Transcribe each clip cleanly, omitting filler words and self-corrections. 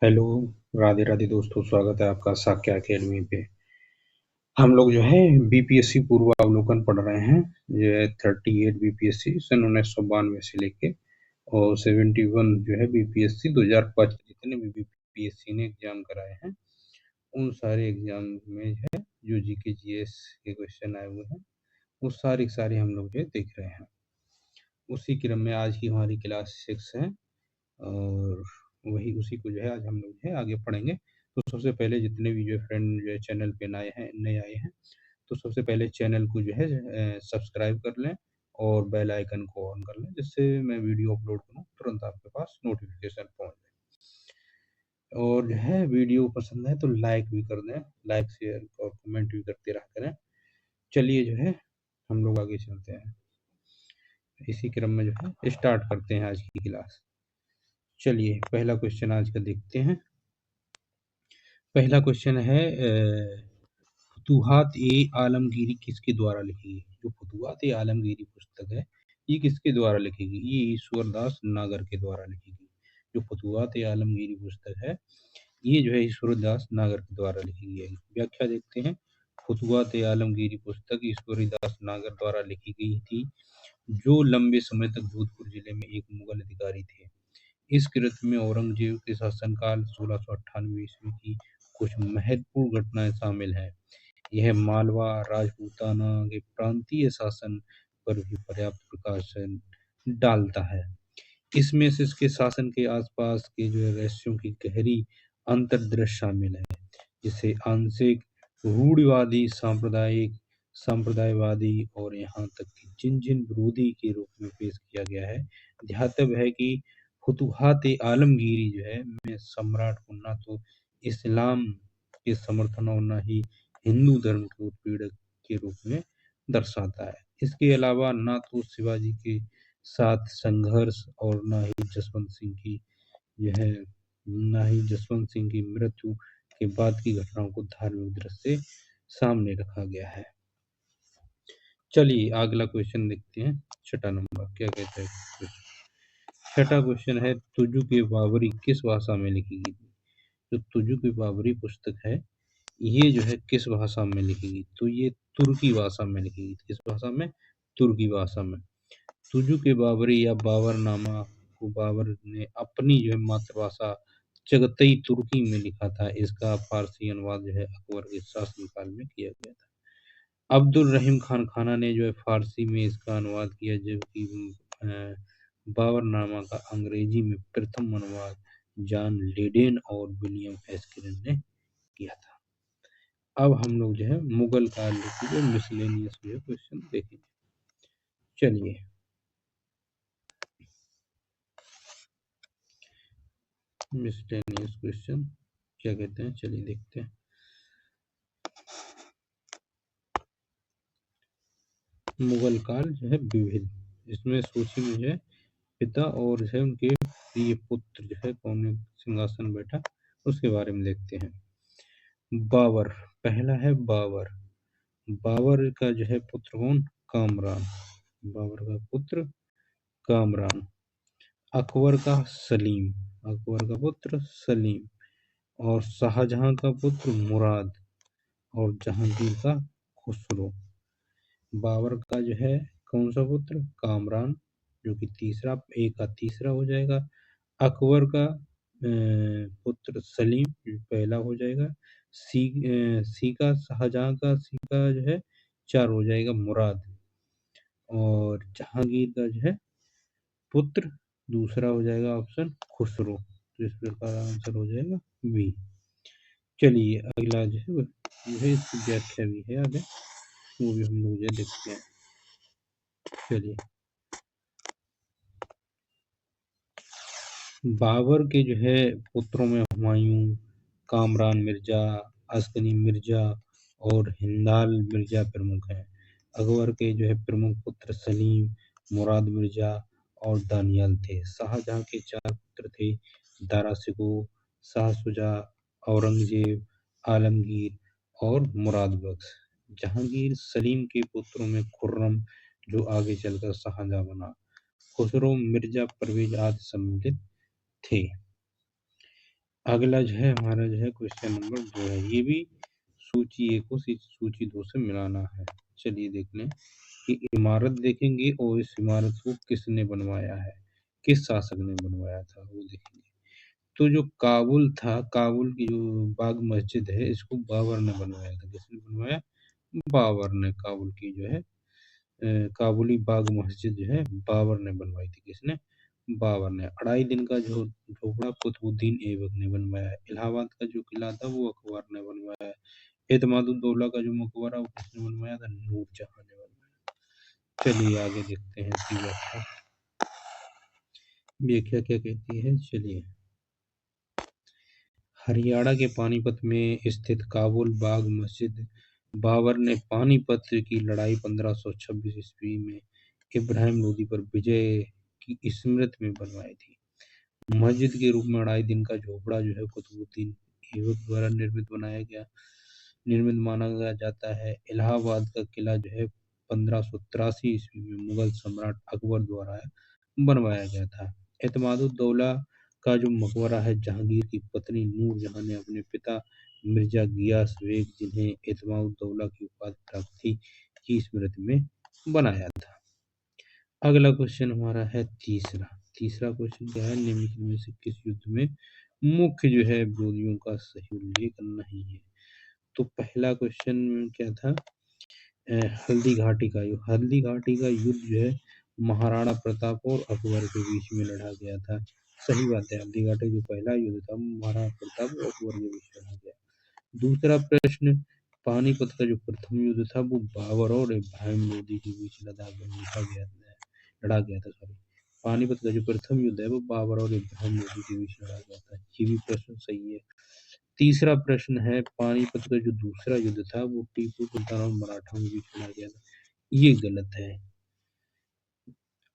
Hello, Radhe Radhe दोस्तों, स्वागत है आपका साक्य अकेडमी पे। हम लोग जो है बीपीएससी पूर्वावलोकन पढ़ रहे हैं। ये है 38 बीपीएससी सन 1992 से लेके और 71 जो है बीपीएससी 2005 जितने भी बीपीएससी ने एग्जाम कराए हैं उन सारे एग्जाम में है जो जीके जीएस के क्वेश्चन आए हुए हैं वो सारे हम लोग जो देख रहे हैं। उसी क्रम में आज की हमारी क्लास 6 है और वही उसी को जो है आज हम लोग जो है आगे पढ़ेंगे। तो सबसे पहले जितने भी जो फ्रेंड जो है चैनल पे नए आए हैं तो सबसे पहले चैनल को जो है सब्सक्राइब कर लें और बेल आइकन को ऑन कर लें जिससे मैं वीडियो अपलोड करूँ तुरंत आपके पास नोटिफिकेशन पहुंच जाए। और जो है वीडियो पसंद है तो लाइक भी कर दें, लाइक शेयर और कमेंट भी करते रहा करें। चलिए जो है हम लोग आगे चलते हैं। इसी क्रम में जो है स्टार्ट करते हैं आज की क्लास। चलिए पहला क्वेश्चन आज का देखते हैं। पहला क्वेश्चन है फुतूहात ए आलमगीरी किसके द्वारा लिखी गई? जो फुतूहात ए आलमगीरी पुस्तक है ये किसके द्वारा लिखी गई? ये ईश्वरदास नागर के द्वारा लिखी गई। जो फुतूहात ए आलमगीरी पुस्तक है ये जो है ईश्वरदास नागर के द्वारा लिखी गई है। व्याख्या देखते हैं। फुतूहात ए आलमगीरी पुस्तक ईश्वरीदास नागर द्वारा लिखी गई थी जो लंबे समय तक जोधपुर जिले में एक मुगल अधिकारी थे। इस कृति में औरंगजेब के शासनकाल 1698 ईस्वी की कुछ महत्वपूर्ण घटनाएं शामिल हैं। यह मालवा राजपूताना के प्रांतीय शासन पर भी पर्याप्त प्रकाश डालता है। इसमें से इसके शासन के आसपास के जो है रहस्यों की गहरी अंतर्दृष्टि शामिल है जिसे आंशिक रूढ़िवादी सांप्रदायिक सांप्रदायवादी और यहाँ तक कि जिन विरोधी के रूप में पेश किया गया है। ध्यातव्य है कि फुतूहात आलमगीरी जो है में सम्राट को न तो इस्लाम के समर्थन और न ही हिंदू धर्म के उत्पीड़क के रूप में दर्शाता है। इसके अलावा न तो शिवाजी के साथ संघर्ष और न ही जसवंत सिंह की यह न ही जसवंत सिंह की मृत्यु के बाद की घटनाओं को धार्मिक दृष्टि से सामने रखा गया है। चलिए अगला क्वेश्चन देखते हैं। छठा नंबर क्या कहता है? छठा क्वेश्चन है तुजु के बाबरी किस भाषा में लिखी गई थी? जो तुजु की बाबरी पुस्तक है ये जो है किस भाषा में लिखी गई? तो ये तुर्की भाषा में लिखी गई। किस भाषा में? तुर्की भाषा में। तुजु के बाबरी या बाबरनामा को बाबर ने अपनी जो है मातृभाषा चगतई तुर्की में लिखा था। इसका फारसी अनुवाद जो है अकबर के शासनकाल में किया गया था। अब्दुल रहीम खान खाना ने जो है फारसी में इसका अनुवाद किया जबकि बाबरनामा का अंग्रेजी में प्रथम अनुवाद जॉन लेडेन और विलियम एस्किन ने किया था। अब हम लोग जो है मुगल काल के जो मिसलेनियस जो है क्वेश्चन देखेंगे। चलिए मिसलेनियस क्वेश्चन क्या कहते हैं चलिए देखते हैं। मुगल काल जो है विविध, इसमें सूची में जो है पिता और जो है उनके प्रिय पुत्र जो है कौन सिंहासन बैठा उसके बारे में देखते हैं। बाबर पहला है बाबर। बाबर का जो है पुत्र कौन? कामरान। बाबर का पुत्र कामरान। अकबर का सलीम, अकबर का पुत्र सलीम और शाहजहां का पुत्र मुराद और जहांगीर का खुसरो। बाबर का जो है कौन सा पुत्र? कामरान जो कि तीसरा एक का तीसरा हो जाएगा। अकबर का पुत्र सलीम जो पहला हो जाएगा। सी का शाहजहां का सी का जो है 4 हो जाएगा मुराद और जहांगीर का जो है पुत्र दूसरा हो जाएगा ऑप्शन खुसरो। तो इस प्रकार आंसर हो जाएगा बी। चलिए अगला जो है इसकी व्याख्या भी है आगे वो भी हम लोग जो देखते हैं। चलिए बाबर के जो है पुत्रों में हुमायूं, कामरान मिर्जा, अस्कनी मिर्जा और हिंदाल मिर्जा प्रमुख हैं। अकबर के जो है प्रमुख पुत्र सलीम, मुराद मिर्जा और दानियाल थे। शाहजहां के 4 पुत्र थे दारा शिकोह, शाह शुजा, औरंगजेब, आलमगीर और मुराद बख्श। जहांगीर सलीम के पुत्रों में खुर्रम जो आगे चलकर शाहजहां बना, खुसरो, मिर्जा परवेज आदि सम्मिलित थे। अगला जो है हमारा जो है क्वेश्चन नंबर 2 है। ये भी सूची 1 को सूची 2 से मिलाना है। चलिए देख लें कि इमारत देखेंगे और इस इमारत को किसने बनवाया है, किस शासक ने बनवाया था वो देखेंगे। तो जो काबुल था, काबुल की जो बाग मस्जिद है इसको बाबर ने बनवाया था। किसने बनवाया? बाबर ने। काबुल की जो है काबुली बाग मस्जिद जो है बाबर ने बनवाई थी। किसने? बाबर ने। 2.5 दिन का जो झोपड़ा कुतुबुद्दीन ऐबक ने बनवाया है। इलाहाबाद का जो किला था वो अकबर ने बनवाया है। एतमादुद्दौला का जो मकबरा वो किसने बनवाया था? नूरजहां ने बनवाया। चलिए आगे देखते हैं इसकी व्याख्या। व्याख्या क्या कहती है, चलिए। हरियाणा के पानीपत में स्थित काबुल बाग मस्जिद बाबर ने पानीपत की लड़ाई 1526 ईस्वी में इब्राहिम लोदी पर विजय की स्मृति में बनवाई थी। मस्जिद के रूप में 2.5 दिन का झोपड़ा जो है कुतुबुद्दीन ऐबक द्वारा निर्मित माना जाता है। इलाहाबाद का किला जो है 1583 ईस्वी में मुगल सम्राट अकबर द्वारा बनवाया गया था। एतमादुद्दौला का जो मकबरा है जहांगीर की पत्नी नूरजहां ने अपने पिता मिर्जा गियास बेग, जिन्हें एतमादुद्दौला की उपाधि प्राप्त थी, की स्मृति में बनाया था। अगला क्वेश्चन हमारा है तीसरा। तीसरा क्वेश्चन क्या है? निम्नलिखित में से किस युद्ध में मुख्य जो है विरोधियों का सही उल्लेख नहीं है? तो पहला क्वेश्चन क्या था? हल्दी घाटी का युद्ध। हल्दी घाटी का युद्ध जो है महाराणा प्रताप और अकबर के बीच में लड़ा गया था। सही बात है, हल्दी घाटी जो पहला युद्ध था महाराणा प्रताप और अकबर के बीच लड़ा गया। दूसरा प्रश्न, पानीपत का जो प्रथम युद्ध था वो बाबर और इब्राहिम लोदी के बीच लड़ा गया था सॉरी। पानीपत का जो प्रथम युद्ध है वो बाबर और इब्राहिम लोदी के बीच लड़ा गया था। ये भी प्रश्न सही है। तीसरा प्रश्न है, पानीपत का जो दूसरा युद्ध था वो टीपू सुल्तान और मराठाओं के बीच लड़ा गया था। ये गलत है।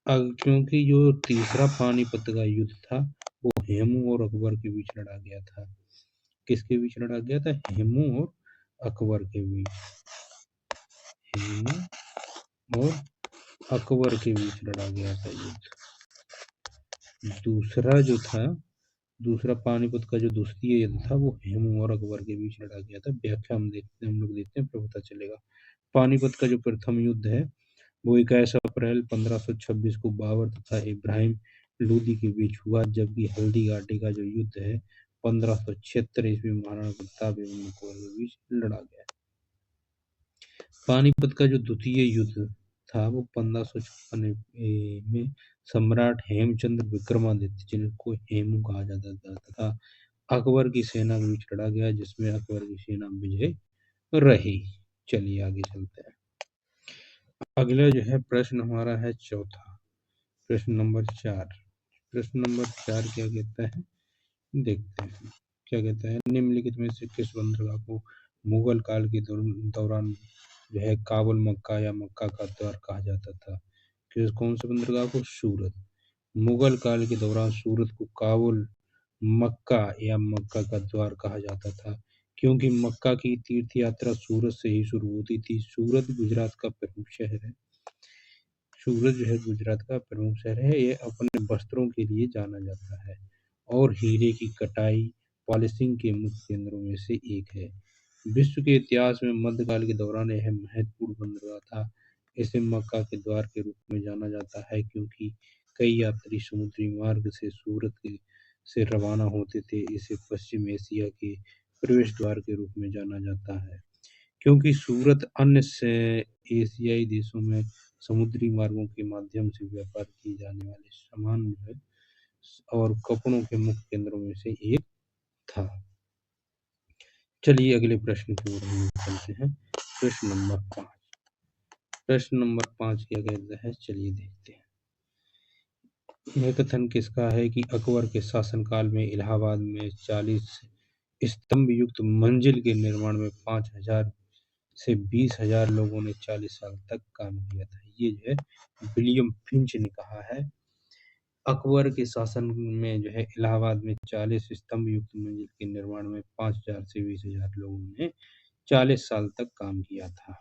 क्योंकि जो तीसरा पानीपत का युद्ध था वो हेमू और अकबर के बीच लड़ा गया था। किसके बीच लड़ा गया था? हेमू और अकबर के बीच। हेमू और अकबर के बीच लड़ा गया था युद्ध। दूसरा जो था, दूसरा पानीपत का जो द्वितीय युद्ध था वो हेमू और अकबर के बीच लड़ा गया था। व्याख्या हम लोग देखते हैं, फिर पता चलेगा। पानीपत का जो प्रथम युद्ध है वो 21 अप्रैल 1526 को बाबर तथा इब्राहिम लोदी के बीच हुआ, जबकि हल्दी घाटी का जो युद्ध है 1576 ईस्वी में महाराणा प्रताप एवं अकबर के बीच लड़ा गया। पानीपत का जो द्वितीय युद्ध था वो 1556 में सम्राट हेमचंद्र विक्रमादित्य, जिनको हेमू कहा जाता था, तथा अकबर की सेना के बीच लड़ा गया, जिसमें अकबर की सेना विजय रही। चलिए आगे चलते हैं। अगला जो है प्रश्न हमारा है चौथा, प्रश्न नंबर 4। प्रश्न नंबर 4 क्या कहता है, देखते हैं क्या कहता है। निम्नलिखित में से किस बंदरगाह को मुगल काल के दौरान जो है काबुल मक्का या मक्का का द्वार कहा जाता था? कौन से बंदरगाह को? सूरत। मुगल काल के दौरान सूरत को काबुल मक्का या मक्का का द्वार कहा जाता था, क्योंकि मक्का की तीर्थ यात्रा सूरत से ही शुरू होती थी। सूरत गुजरात का प्रमुख शहर है। सूरत जो है गुजरात का प्रमुख शहर है। ये अपने वस्त्रों के लिए जाना जाता है और हीरे की कटाई पॉलिशिंग के मुख्य केंद्रों में से एक है। विश्व के इतिहास में मध्यकाल के दौरान यह महत्वपूर्ण बंदरगाह था। इसे मक्का के द्वार के रूप में जाना जाता है, क्योंकि कई यात्री समुद्री मार्ग से से रवाना होते थे। इसे पश्चिम एशिया के प्रवेश द्वार के रूप में जाना जाता है, क्योंकि सूरत अन्य से एशियाई देशों में समुद्री मार्गों के माध्यम से व्यापार किए जाने वाले सामान जो है और कपड़ों के मुख्य केंद्रों में से एक था। चलिए अगले प्रश्न की ओर हम चलते हैं। प्रश्न नंबर 5। प्रश्न नंबर 5 क्या कहता है, चलिए देखते हैं। यह कथन किसका है कि अकबर के शासनकाल में इलाहाबाद में 40 स्तंभ युक्त मंजिल के निर्माण में 5000 से 20,000 लोगों ने 40 साल तक काम किया था? ये जो है विलियम फिंच ने कहा है। अकबर के शासन में जो है इलाहाबाद में 40 स्तंभ युक्त मंजिल के निर्माण में 5000 से 20,000 लोगों ने 40 साल तक काम किया था।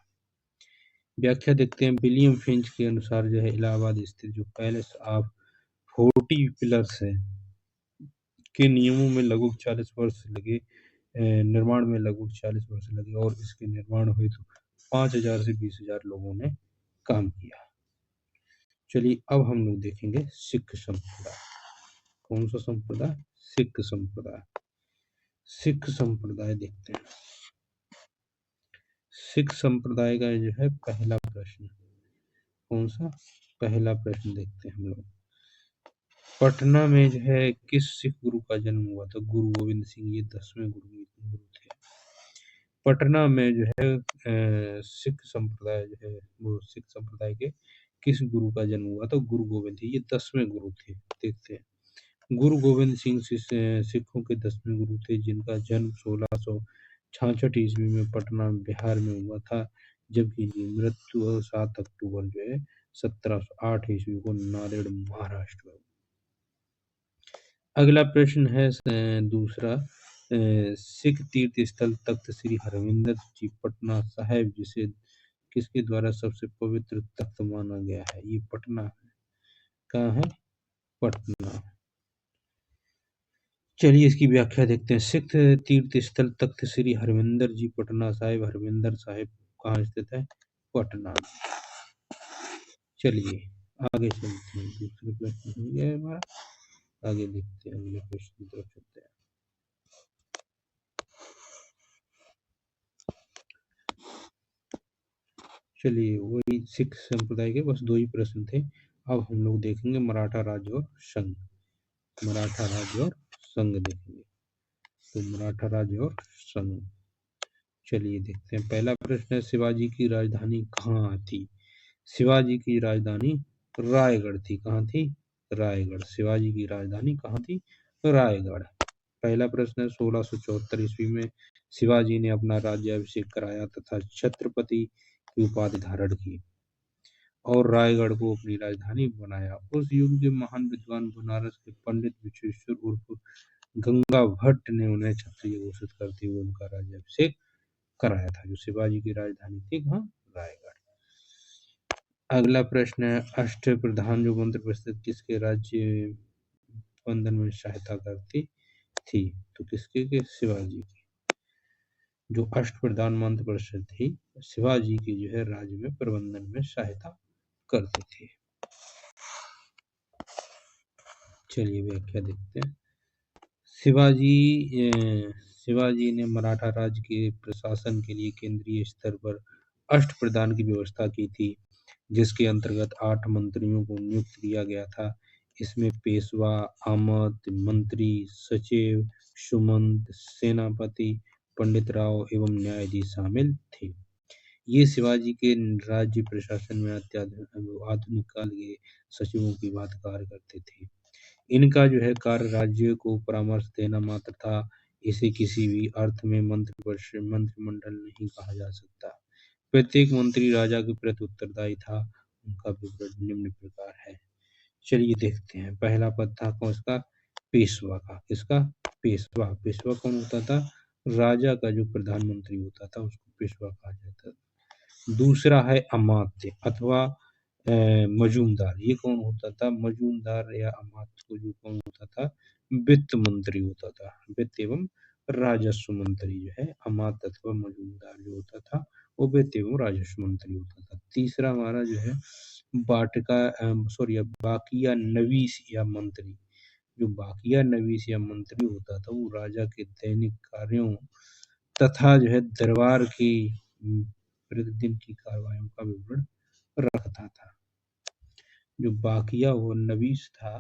व्याख्या देखते हैं। विलियम फिंच के अनुसार जो है इलाहाबाद स्थित जो पैलेस ऑफ 40 पिलर्स है के नियमों में लगभग 40 वर्ष लगे, निर्माण में लगभग 40 वर्ष लगे और इसके निर्माण हुए तो 5,000 से 20,000 लोगों ने काम किया। चलिए अब हम लोग देखेंगे सिख संप्रदाय। कौन सा संप्रदाय? सिख संप्रदाय। सिख संप्रदाय देखते हैं। सिख संप्रदाय का जो है पहला प्रश्न, कौन सा? पहला प्रश्न देखते हैं हम लोग। पटना में जो है किस सिख गुरु का जन्म हुआ था? गुरु गोविंद सिंह, ये 10वें गुरु थे। पटना में जो है सिख संप्रदाय जो है वो सिख संप्रदाय के किस गुरु का जन्म हुआ था? गुरु गोविंद सिंह, ये 10वें गुरु थे। देखते हैं। गुरु गोविंद सिंह सिखों के 10वें गुरु थे, जिनका जन्म 1666 ईस्वी में पटना बिहार में हुआ था, जबकि इनकी मृत्यु 7 अक्टूबर जो है 1708 ईस्वी को नांदेड़ महाराष्ट्र में। अगला प्रश्न है दूसरा, सिख तीर्थ स्थल तख्त श्री हरमिंदर जी पटना साहिब, जिसे किसके द्वारा सबसे पवित्र तख्त माना गया है? ये पटना है। कहाँ है? पटना। चलिए इसकी व्याख्या देखते हैं। सिख तीर्थ स्थल तख्त श्री हरमिंदर जी पटना साहिब, हरमिंदर साहिब कहाँ स्थित है? पटना। चलिए आगे चलते हैं। दूसरे प्रश्न हो गया हमारा, आगे देखते हैं, अगले प्रश्न की तरफ चलते हैं। चलिए वही सिख संप्रदाय के बस 2 ही प्रश्न थे। अब हम लोग देखेंगे मराठा राज्य और संघ। मराठा राज्य और संघ देखेंगे। तो मराठा राज्य और संघ, चलिए देखते हैं। पहला प्रश्न है, शिवाजी की राजधानी कहाँ थी? शिवाजी की राजधानी रायगढ़ थी। कहाँ थी? रायगढ़। शिवाजी की राजधानी कहाँ थी? रायगढ़। पहला प्रश्न है, 1674 ईस्वी में शिवाजी ने अपना राज्याभिषेक कराया तथा छत्रपति की उपाधि धारण की और रायगढ़ को अपनी राजधानी बनाया। उस युग के महान विद्वान बनारस के पंडित विश्वेश्वर उर्फ गंगा भट्ट ने उन्हें क्षत्रिय घोषित करते हुए उनका राज्याभिषेक कराया था। जो शिवाजी की राजधानी थी कहाँ? रायगढ़। अगला प्रश्न है, अष्टप्रधान जो मंत्र परिषद किसके राज्य बंधन में सहायता करती थी? तो किसके के? शिवाजी की। जो अष्टप्रधान मंत्र परिषद थी शिवाजी की जो है राज्य में प्रबंधन में सहायता करती थी। चलिए व्याख्या देखते हैं। शिवाजी ने मराठा राज्य के प्रशासन के लिए केंद्रीय स्तर पर अष्टप्रधान की व्यवस्था की थी, जिसके अंतर्गत 8 मंत्रियों को नियुक्त किया गया था। इसमें पेशवा, आमद, मंत्री, सचिव, सुमंत, सेनापति, पंडित राव एवं न्यायाधीश शामिल थे। ये शिवाजी के राज्य प्रशासन में आधुनिक काल के सचिवों की बात कार्य करते थे। इनका जो है कार्य राज्य को परामर्श देना मात्र था। इसे किसी भी अर्थ में मंत्रिमंडल नहीं कहा जा सकता। प्रत्येक मंत्री राजा के प्रति उत्तरदायी था। उनका विवरण निम्न प्रकार है। चलिए देखते हैं। पहला पद था कौन सा? पेशवा का। किसका? पेशवा। पेशवा कौन होता था? राजा का जो प्रधानमंत्री होता था उसको पेशवा कहा जाता था। दूसरा है अमात्य अथवा मजूमदार। ये कौन होता था? मजूमदार या अमात्य को जो कौन होता था? वित्त मंत्री होता था। वित्त एवं राजस्व मंत्री जो है अमात्य अथवा मजूमदार जो होता था वो वित्त एवं राजस्व मंत्री होता था। तीसरा हमारा जो है बाकिया नवीस या मंत्री। जो बाकिया नवीस या मंत्री होता था वो राजा के दैनिक कार्यों तथा जो है दरबार की प्रतिदिन की कार्रवाइयों का विवरण रखता था। जो बाकिया वो नवीस था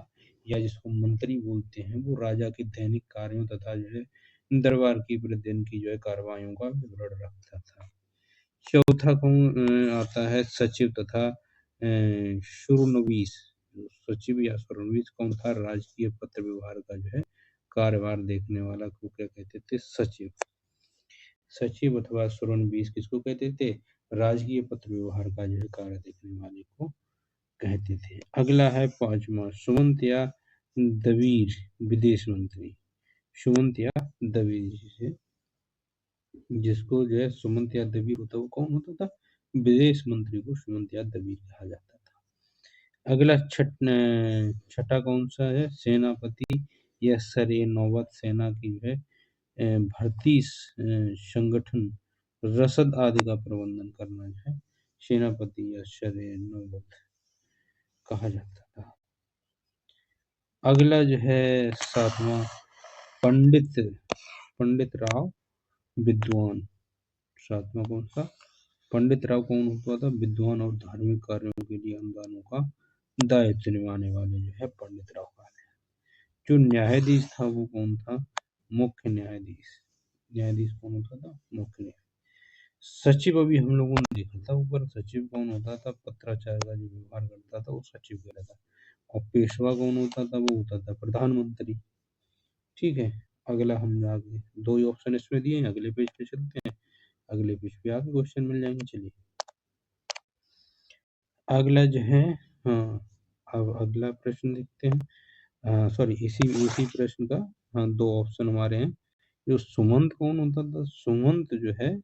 या जिसको मंत्री बोलते हैं वो राजा के दैनिक कार्यों तथा जो है दरबार की प्रतिदिन की जो है कार्रवाइयों का विवरण रखता था। चौथा कौन आता है? सचिव तथा शुरनवीस। सचिव या शुरनवीस कौन था? राजकीय पत्र व्यवहार का जो है कार्यभार देखने वाला को क्या कहते थे? सचिव। सचिव अथवा शुरनवीस किसको कहते थे? राजकीय पत्र व्यवहार का जो है कार्य देखने वाले को कहते थे। अगला है पांचवा, सुमंत या दवीर विदेश मंत्री। सुमंत या दवीर, जिसको जो है सुमंत या दवीर होता है वो कौन होता था? विदेश मंत्री को सुमंत या दवीर कहा जाता था। अगला छठा कौन सा है? सेनापति यह सरे नौबत सेना की जो है भर्ती संगठन रसद आदि का प्रबंधन करना जो है सेनापति या सरे नौबत कहा जाता था। अगला जो है 7वां पंडित राव विद्वान। 7वां कौन सा? पंडित राव कौन होता था? विद्वान और धार्मिक कार्यों के लिए अनुदानों का दायित्व निभाने वाले जो है पंडित राव का। जो न्यायाधीश था वो कौन था? मुख्य न्यायाधीश। न्यायाधीश कौन होता था? मुख्य न्यायाधीश। सचिव अभी हम लोगों ने देखा था ऊपर, सचिव कौन होता था? पत्राचार का जो व्यवहार करता था वो सचिव कहलाता था। और पेशवा कौन होता था? वो होता था प्रधानमंत्री। ठीक है, अगला हम आगे 2 ही ऑप्शन इसमें दिए हैं, अगले पेज पे चलते हैं। अगले पेज पे आगे क्वेश्चन मिल जाएंगे। चलिए अगला जो है, हाँ अब अगला प्रश्न देखते हैं। सॉरी इसी प्रश्न का, हाँ 2 ऑप्शन हमारे हैं। जो सुमंत कौन होता था? सुमंत जो है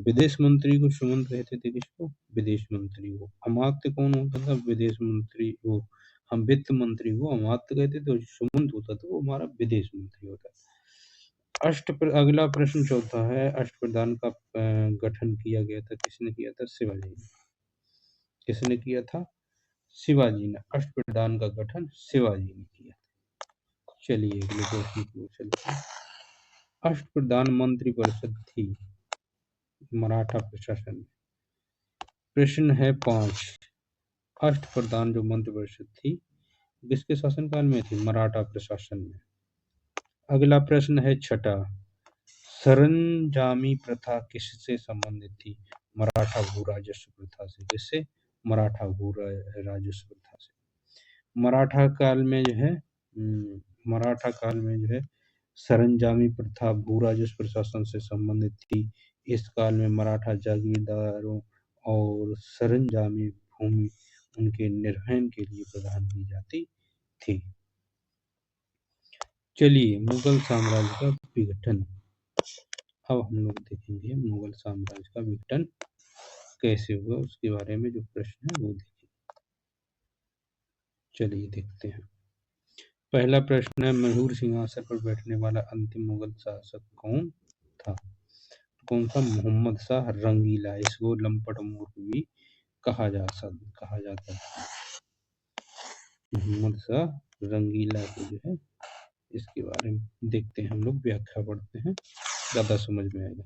विदेश मंत्री को सुमंत कहते थे। किसको? विदेश मंत्री को। अमात्य कौन होता था? विदेश मंत्री को हम वित्त मंत्री को अमात्य कहते थे, और सुमंत होता था वो हमारा विदेश मंत्री होता था। अगला प्रश्न चौथा है, अष्टप्रधान का गठन किया गया था। किसने किया था? शिवाजी ने। किसने किया था? शिवाजी ने। अष्टप्रधान का गठन शिवाजी ने किया। चलिए अगले प्रश्न की ओर चलते हैं। अष्टप्रधान मंत्री परिषद थी मराठा प्रशासन में। प्रश्न है 5। अष्टप्रधान जो मंत्री परिषद थी किसके शासनकाल में थी? मराठा प्रशासन में। अगला प्रश्न है 6। सरंजामी प्रथा किससे संबंधित थी? मराठा भू राजस्व प्रथा से। किससे? मराठा भू राजस्व प्रथा से। मराठा काल में जो है सरंजामी प्रथा भू राजस्व प्रशासन से संबंधित थी। इस काल में मराठा जागीरदारों और सरंजामी भूमि उनके निर्वहन के लिए प्रदान की जाती थी। चलिए मुगल साम्राज्य का विघटन। अब हम लोग देखेंगे मुगल साम्राज्य का विघटन कैसे हुआ, उसके बारे में जो प्रश्न है वो देखेंगे। चलिए देखते हैं। पहला प्रश्न है, मयूर सिंहासन पर बैठने वाला अंतिम मुगल शासक कौन था? कौन सा? मोहम्मद शाह रंगीला। इसको लंपट मूर्ख भी कहा जाता है। मोहम्मद शाह रंगीला को जो है इसके बारे में देखते हैं, हम लोग व्याख्या पढ़ते हैं, ज्यादा समझ में आएगा।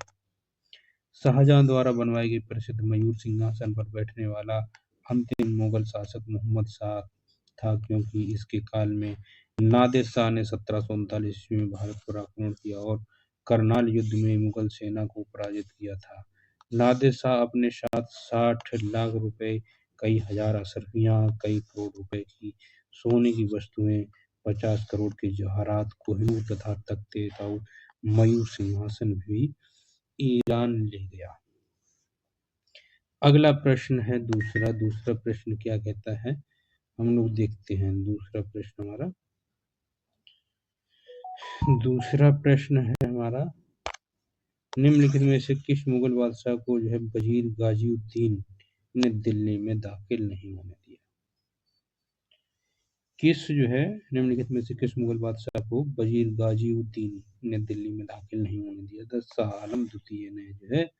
शाहजहां द्वारा बनवाई गई प्रसिद्ध मयूर सिंहासन पर बैठने वाला अंतिम मुगल शासक मोहम्मद शाह था, क्योंकि इसके काल में नादिर शाह ने 1739 ईस्वी में भारत पर आक्रमण किया और करनाल युद्ध में मुगल सेना को पराजित किया था। नादिर शाह अपने साथ 60 लाख रुपए, कई हजार अशरफियां, कई करोड़ रुपए की सोने की वस्तुएं, 50 करोड़ के जवाहरात, कोहिनूर तथा तख्ते और मयूर सिंहासन भी ईरान ले गया। अगला प्रश्न है दूसरा प्रश्न क्या कहता है, हम लोग देखते हैं। दूसरा प्रश्न है हमारा, निम्नलिखित में से किस मुगल बादशाह को जो है वजीर गाजीउद्दीन ने दिल्ली में दाखिल नहीं होने दिया? निम्नलिखित में से किस मुगल बादशाह को वजीर गाजीउद्दीन ने दिल्ली में दाखिल नहीं होने दिया था? शाह आलम द्वितीय ने जो है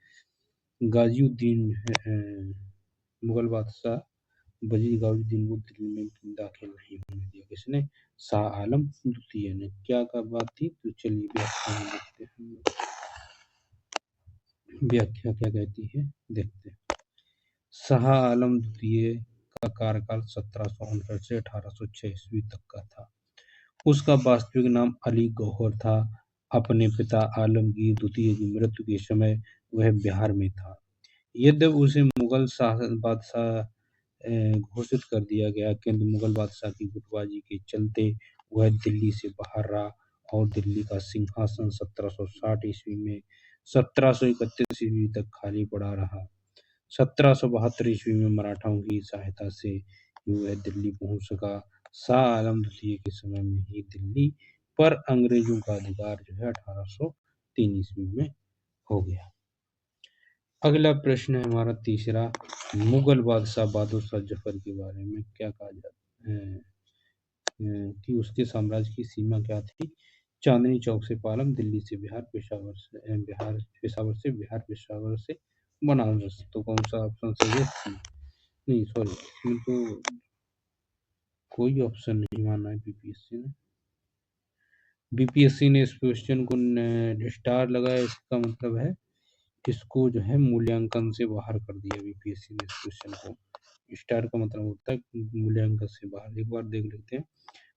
गाजीउद्दीन मुगल बादशाह वजीर गाजीउद्दीन को दिल्ली में दाखिल नहीं होने दिया। किसने? शाह आलम द्वितीय ने। क्या बात थी? तो चलिए व्याख्या में देखते हैं। व्याख्या क्या कहती है देखते हैं। शाह आलम द्वितीय का कार्यकाल 1759 से 1806 ईस्वी तक का था। उसका वास्तविक नाम अली गौहर था। अपने पिता आलमगीर द्वितीय की मृत्यु के समय वह बिहार में था। यद्यपि उसे मुगल बादशाह घोषित कर दिया गया, किंतु मुगल बादशाह की गुटबाजी के चलते वह दिल्ली से बाहर रहा और दिल्ली का सिंहासन 1760 ईस्वी में 1731 ईस्वी तक खाली पड़ा रहा। 1772 ईस्वी में मराठाओं की सहायता से वह दिल्ली पहुंच सका। शाह आलम द्वितीय के समय में ही दिल्ली पर अंग्रेजों का अधिकार जो है 1803 ईस्वी में हो गया। अगला प्रश्न है हमारा तीसरा, मुगल बादशाह बहादुर शाह जफर के बारे में क्या कहा जाता है? कि उसके साम्राज्य की सीमा क्या थी। चांदनी चौक से पालम, दिल्ली से बिहार, पेशावर से बिहार, पेशावर से बनारस। तो कौन सा ऑप्शन सही है? सी। नहीं सॉरी, इसमें तो कोई ऑप्शन नहीं माना है बीपीएससी ने। बीपीएससी ने इस क्वेश्चन को स्टार लगाया, इसका मतलब है इसको जो है मूल्यांकन से बाहर कर दिया बीपीएससी ने इस क्वेश्चन को। स्टार का मतलब होता है मूल्यांकन से बाहर। एक बार देख लेते हैं।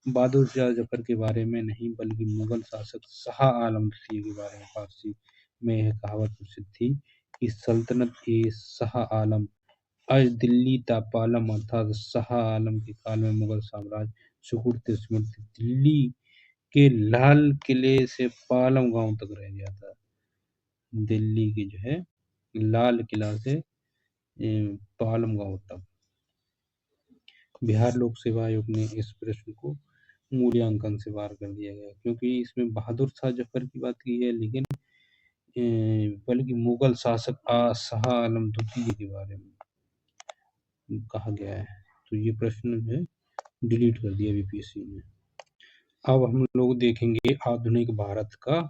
बहादुर शाह जफर के बारे में नहीं बल्कि मुगल शासक शाह आलम द्वितीय के बारे में फारसी में यह कहावत प्रसिद्ध थी कि सल्तनत ए शाह आलम आज दिल्ली तापालम, अर्थात शाह आलम के काल में मुगल साम्राज्य सुकुड़ते सिमटते दिल्ली के लाल किले से पालम गांव तक रह गया था। दिल्ली के जो है लाल किला से पालम गांव तक। बिहार लोक सेवा आयोग ने इस प्रश्न को मूल्यांकन से बाहर कर दिया गया क्योंकि इसमें बहादुर शाह जफर की बात की है, लेकिन बल्कि मुगल शासक शाह आलम द्वितीय के बारे में कहा गया है। तो ये प्रश्न जो है डिलीट कर दिया बीपीएससी ने। अब हम लोग देखेंगे आधुनिक भारत का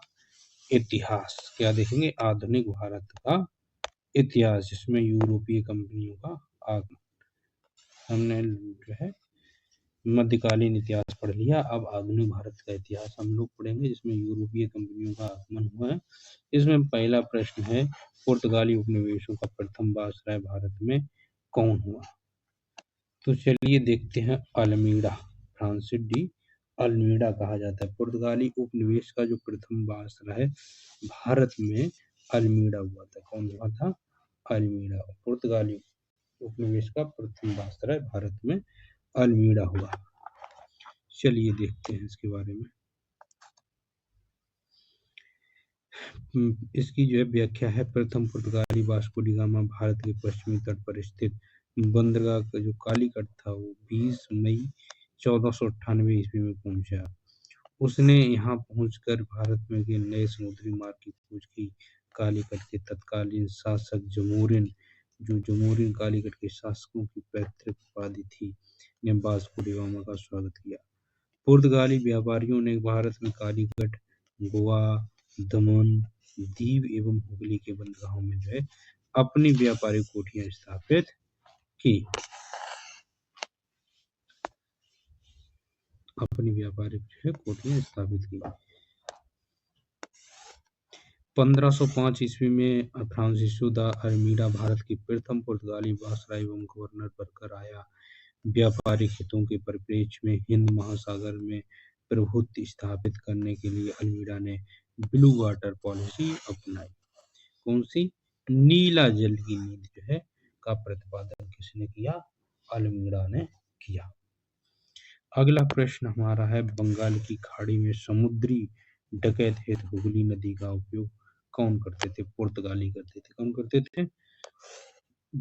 इतिहास। क्या देखेंगे? आधुनिक भारत का इतिहास, जिसमें यूरोपीय कंपनियों का आगमन। हमने जो है मध्यकालीन इतिहास पढ़ लिया, अब आधुनिक भारत का इतिहास हम लोग पढ़ेंगे जिसमें यूरोपीय कंपनियों का आगमन हुआ है। इसमें पहला प्रश्न है, पुर्तगाली उपनिवेशों का प्रथम वायसराय भारत में कौन हुआ? तो चलिए देखते हैं। अल्मीड़ा, फ्रांसिस डी अल्मीड़ा कहा जाता है। पुर्तगाली उपनिवेश का जो प्रथम वायसराय भारत में अल्मीड़ा हुआ था। कौन हुआ था? अल्मीड़ा। पुर्तगाली उपनिवेश का प्रथम वायसराय भारत में अल्मीड़ा हुआ। चलिए देखते हैं इसके बारे में। इसकी जो है व्याख्या है, प्रथम पुर्तगाली वास्को डी गामा भारत के पश्चिमी तट पर स्थित बंदरगाह का जो कालीकट था वो 20 मई 1498 ईस्वी में पहुंचा। उसने यहाँ पहुंचकर भारत में के नए समुद्री मार्ग की खोज की। कालीकट के तत्कालीन शासक जमोरिन कालीकट के शासकों की पैतृक उपाधि थी, ने वास्को डी गामा का स्वागत किया। पुर्तगाली व्यापारियों ने भारत में कालीकट, गोवा, दमन दीव एवं हुगली के बंदरगाहों में जो है अपनी व्यापारिक कोठियां स्थापित की। अपनी व्यापारिक जो है कोठियां स्थापित की। 1505 ईस्वी में फ्रांसिसो दा अल्मीड़ा भारत की प्रथम पुर्तगाली वायसराय एवं गवर्नर बनकर आया। व्यापारिक हितों के परिप्रेक्ष्य में हिंद महासागर में प्रभुत्व स्थापित करने के लिए अल्मीड़ा ने ब्लू वाटर पॉलिसी अपनाई। कौन सी? नीला जल की नीति जो है का प्रतिपादन किसने किया? अल्मीड़ा ने किया। अगला प्रश्न हमारा है, बंगाल की खाड़ी में समुद्री डकैत हेतु हुगली नदी का उपयोग कौन करते थे? पुर्तगाली करते थे। कौन करते थे?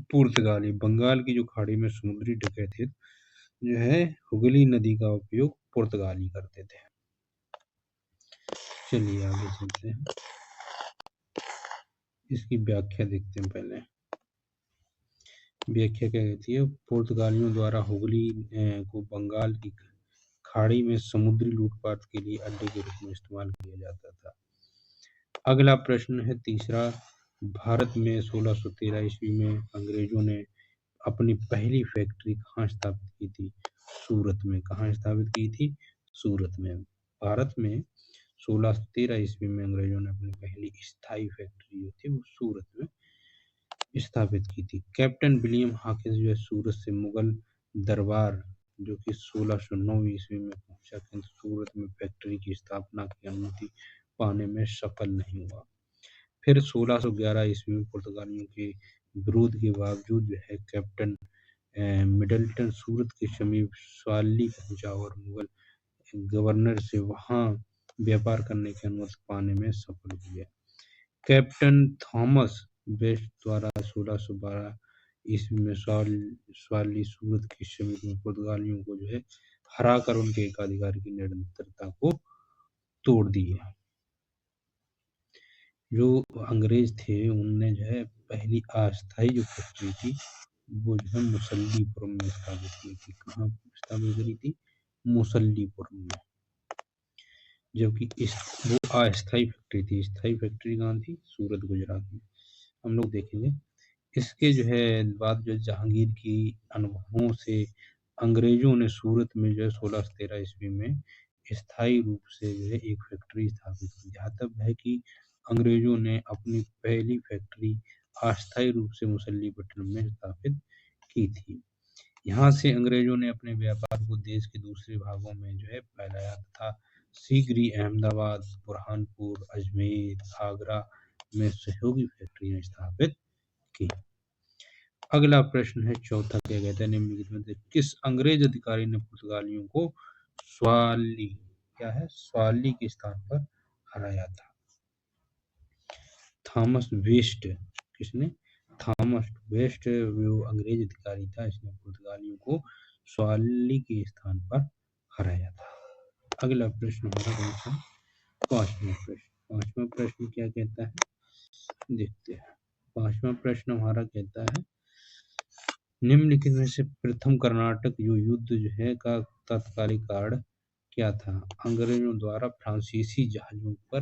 पुर्तगाली। बंगाल की जो खाड़ी में समुद्री डकैत हेतु जो है हुगली नदी का उपयोग पुर्तगाली करते थे। चलिए आगे चलते हैं, इसकी व्याख्या देखते हैं। पहले व्याख्या क्या कहती है? पुर्तगालियों द्वारा हुगली को बंगाल की खाड़ी में समुद्री लूटपाट के लिए अड्डे के रूप में इस्तेमाल किया जाता था। अगला प्रश्न है तीसरा, भारत में 1613 ईस्वी में अंग्रेजों ने अपनी पहली फैक्ट्री कहाँ स्थापित की थी? सूरत में। कहाँ स्थापित की थी? सूरत में। भारत में 1613 ईस्वी में अंग्रेजों ने अपनी पहली स्थायी फैक्ट्री जो थी वो सूरत में स्थापित की थी। कैप्टन विलियम हॉकिंस जो है सूरत से मुगल दरबार जो कि 1609 ईस्वी में पहुंचा, किंतु सूरत में फैक्ट्री की स्थापना की अनुमति पाने में सफल नहीं हुआ। फिर 1611 ईस्वी में पुर्तगालियों के विरोध के बावजूद जो है कैप्टन मिडलटन सूरत के समीप स्वाली पहुंचा और मुगल गवर्नर से वहां व्यापार करने की अनुमति पाने में सफल हुए। कैप्टन थॉमस बेस्ट द्वारा 1612 ईस्वी में स्वाली सूरत के समीप में पुर्तगालियों को जो है हराकर उनके एकाधिकार की निरंतरता को तोड़ दिया। जो अंग्रेज थे उनने जो है पहली अस्थायी जो फैक्ट्री थी वो जो है मुसल्लीपुरम में स्थापित की थी। कहाँ स्थापित करी थी? मुसल्लीपुरम में, जबकि वो अस्थायी फैक्ट्री थी। स्थायी फैक्ट्री कहाँ थी? सूरत, गुजरात में। हम लोग देखेंगे इसके जो है बाद जो जहांगीर की अनुभवों से अंग्रेजों ने सूरत में जो है 1613 ईस्वी में स्थायी रूप से जो है एक फैक्ट्री स्थापित की। ध्यातव्य है कि अंग्रेजों ने अपनी पहली फैक्ट्री अस्थायी रूप से मुसल्लीपट्टनम में स्थापित की थी। यहाँ से अंग्रेजों ने अपने व्यापार को देश के दूसरे भागों में जो है फैलाया तथा शीघ्र ही अहमदाबाद, बुरहानपुर, अजमेर, आगरा में सहयोगी फैक्ट्रियां स्थापित की। अगला प्रश्न है चौथा, क्या कहते हैं निम्नलिखित में से किस अंग्रेज अधिकारी ने पुर्तगालियों को स्वाली के स्थान पर हराया था? Thomas West. किसने? थॉमस वेस्ट जो अंग्रेज अधिकारी था, इसने पुर्तगालियों को स्वाली के स्थान पर हराया था। अगला प्रश्न हमारा कौन सा? पांचवा प्रश्न क्या कहता है, देखते हैं। पांचवा प्रश्न हमारा कहता है निम्नलिखित में से प्रथम कर्नाटक जो युद्ध जो है का तात्कालिक कारण क्या था? अंग्रेजों द्वारा फ्रांसीसी जहाजों पर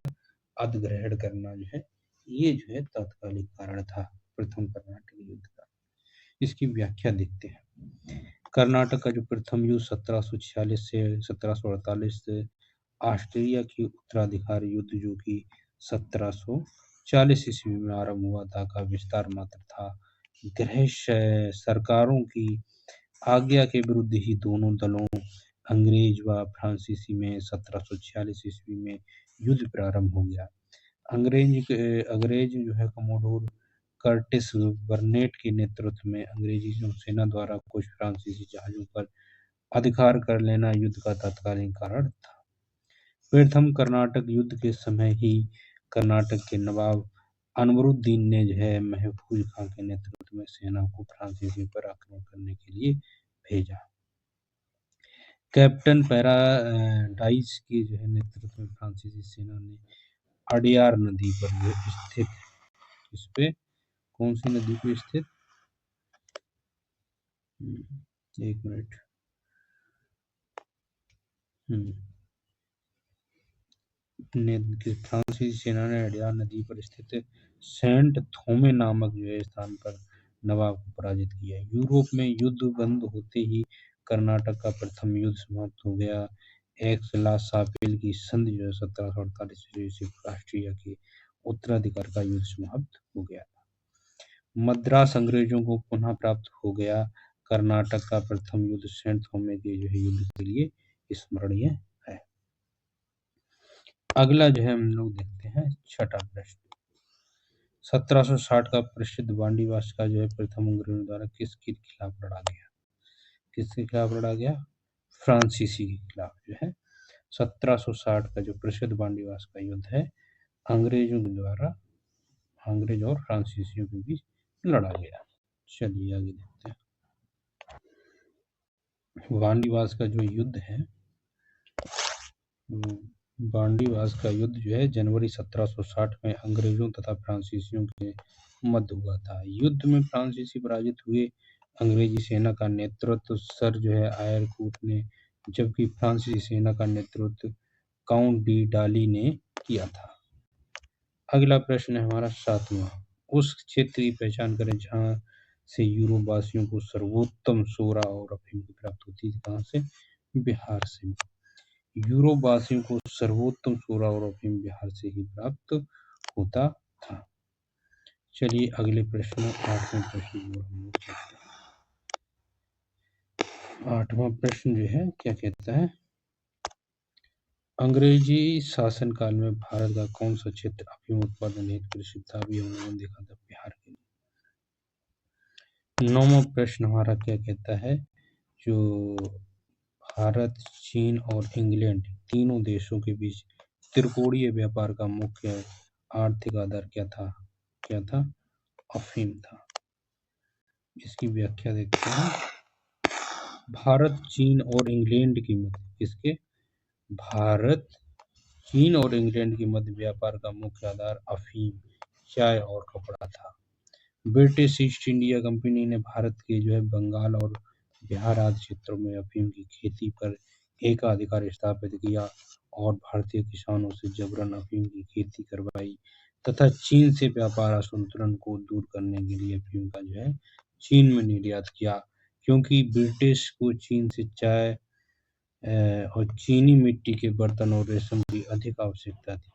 अधिग्रहण करना जो है ये जो है तात्कालिक कारण था प्रथम कर्नाटक युद्ध का। इसकी व्याख्या देखते हैं। कर्नाटक का जो प्रथम युद्ध 1746 से 1748 से ऑस्ट्रेलिया की उत्तराधिकार युद्ध जो कि 1740 ईस्वी में आरंभ हुआ था का विस्तार मात्र था। ग्रह सरकारों की आज्ञा के विरुद्ध ही दोनों दलों अंग्रेज व फ्रांसीसी में 1746 ईस्वी में युद्ध प्रारंभ हो गया। अंग्रेज जो है कमोडोर कर्टिस बर्नेट के नेतृत्व में अंग्रेजी सेना द्वारा कुछ फ्रांसीसी जहाजों पर अधिकार कर लेना युद्ध का तत्कालीन कारण था। प्रथम कर्नाटक युद्ध के समय ही कर्नाटक के नवाब अनवरुद्दीन ने जो है महफूज खां के नेतृत्व में सेना को फ्रांसीसी पर आक्रमण करने के लिए भेजा। कैप्टन पैराडाइज के जो है नेतृत्व में फ्रांसीसी सेना ने अडियार नदी पर जो स्थित, इस पे कौन सी नदी पे स्थित, एक मिनट, फ्रांसीसी सेना ने अडियार नदी पर स्थित सेंट थोमे नामक जो है स्थान पर नवाब को पराजित किया। यूरोप में युद्ध बंद होते ही कर्नाटक का प्रथम युद्ध समाप्त हो गया। एक्स-ला-सापेल की संधि जो है 1748 ईस्वी से ऑस्ट्रिया के उत्तराधिकार का युद्ध समाप्त हो गया था। मद्रास अंग्रेजों को पुनः प्राप्त हो गया। कर्नाटक का प्रथम युद्ध सेंट थोमे के जो है युद्ध के लिए स्मरणीय है। अगला जो है हम लोग देखते हैं छठा प्रश्न। 1760 का प्रसिद्ध बांडीवास का जो है प्रथम अंग्रेजों द्वारा किसके खिलाफ लड़ा गया? किसके खिलाफ लड़ा गया? फ्रांसीसी के खिलाफ जो है 1760 का जो प्रसिद्ध बांडीवास का युद्ध है अंग्रेजों के द्वारा अंग्रेज और फ्रांसीसियों के बीच लड़ा गया। चलिए आगे देखते हैं। बांडीवास का जो युद्ध है, बांडीवास का युद्ध जो है जनवरी 1760 में अंग्रेजों तथा फ्रांसीसियों के मध्य हुआ था। युद्ध में फ्रांसीसी पराजित हुए। अंग्रेजी सेना का नेतृत्व सर जो है आयरकूट ने, जबकि फ्रांसीसी सेना का नेतृत्व काउंट डी डाली ने किया था। अगला प्रश्न है हमारा सातवां। उस क्षेत्र की पहचान करें जहां से यूरोप वासियों को सर्वोत्तम सोरा और अफीम की प्राप्त होती थी। कहां से? बिहार से। यूरोप वासियों को सर्वोत्तम सोरा और अफीम बिहार से ही प्राप्त होता था। चलिए अगले प्रश्न, आठवें प्रश्न को हम लोग देखते हैं। आठवां प्रश्न जो है क्या कहता है, अंग्रेजी शासन काल में भारत का कौन सा क्षेत्र अफीम उत्पादन हेतु प्रसिद्ध था? अभी हम लोगों ने देखा था बिहार के लिए। नौवां प्रश्न हमारा क्या कहता है, जो भारत, चीन और इंग्लैंड तीनों देशों के बीच त्रिकोणीय व्यापार का मुख्य आर्थिक आधार क्या था? क्या था? अफीम था। इसकी व्याख्या देखते हैं। भारत, चीन और इंग्लैंड की मध्य, किसके? भारत, चीन और इंग्लैंड के मध्य व्यापार का मुख्य आधार अफीम, चाय और कपड़ा था। ब्रिटिश ईस्ट इंडिया कंपनी ने भारत के जो है बंगाल और बिहार आदि क्षेत्रों में अफीम की खेती पर एकाधिकार स्थापित किया और भारतीय किसानों से जबरन अफीम की खेती करवाई तथा चीन से व्यापार असंतुलन को दूर करने के लिए अफीम का जो है चीन में निर्यात किया, क्योंकि ब्रिटिश को चीन से चाय और चीनी मिट्टी के बर्तन और रेशम की अधिक आवश्यकता थी।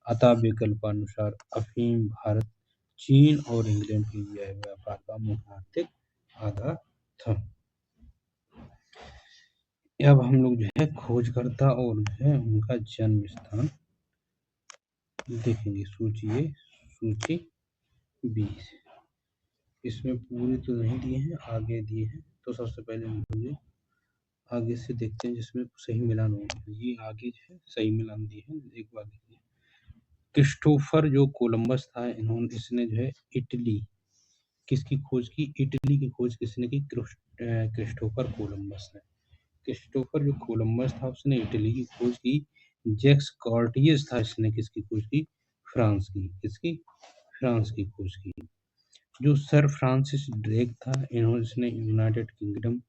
अतः विकल्पानुसार अफीम भारत, चीन और इंग्लैंड के व्यापार का मुख्य आर्थिक आधार था। अब हम लोग जो है खोजकर्ता और जो है उनका जन्म स्थान देखेंगे। सूची 20। इसमें पूरे तो नहीं दिए हैं, आगे दिए हैं, तो सबसे पहले हम लोग आगे से देखते हैं जिसमें सही मिलान हो। ये आगे जो है सही मिलान दिए हैं, एक बार देखिए। क्रिस्टोफर जो कोलंबस था, इसने जो है इटली किसकी खोज की? इटली की खोज किसने की? क्रिस्टोफर कोलंबस ने। क्रिस्टोफर जो कोलंबस था उसने इटली की खोज की। जैक्स कॉर्टियस था, इसने किसकी खोज की? फ्रांस की। किसकी? फ्रांस की खोज की। जो सर फ्रांसिस ड्रेक था, इसने यूनाइटेड किंगडम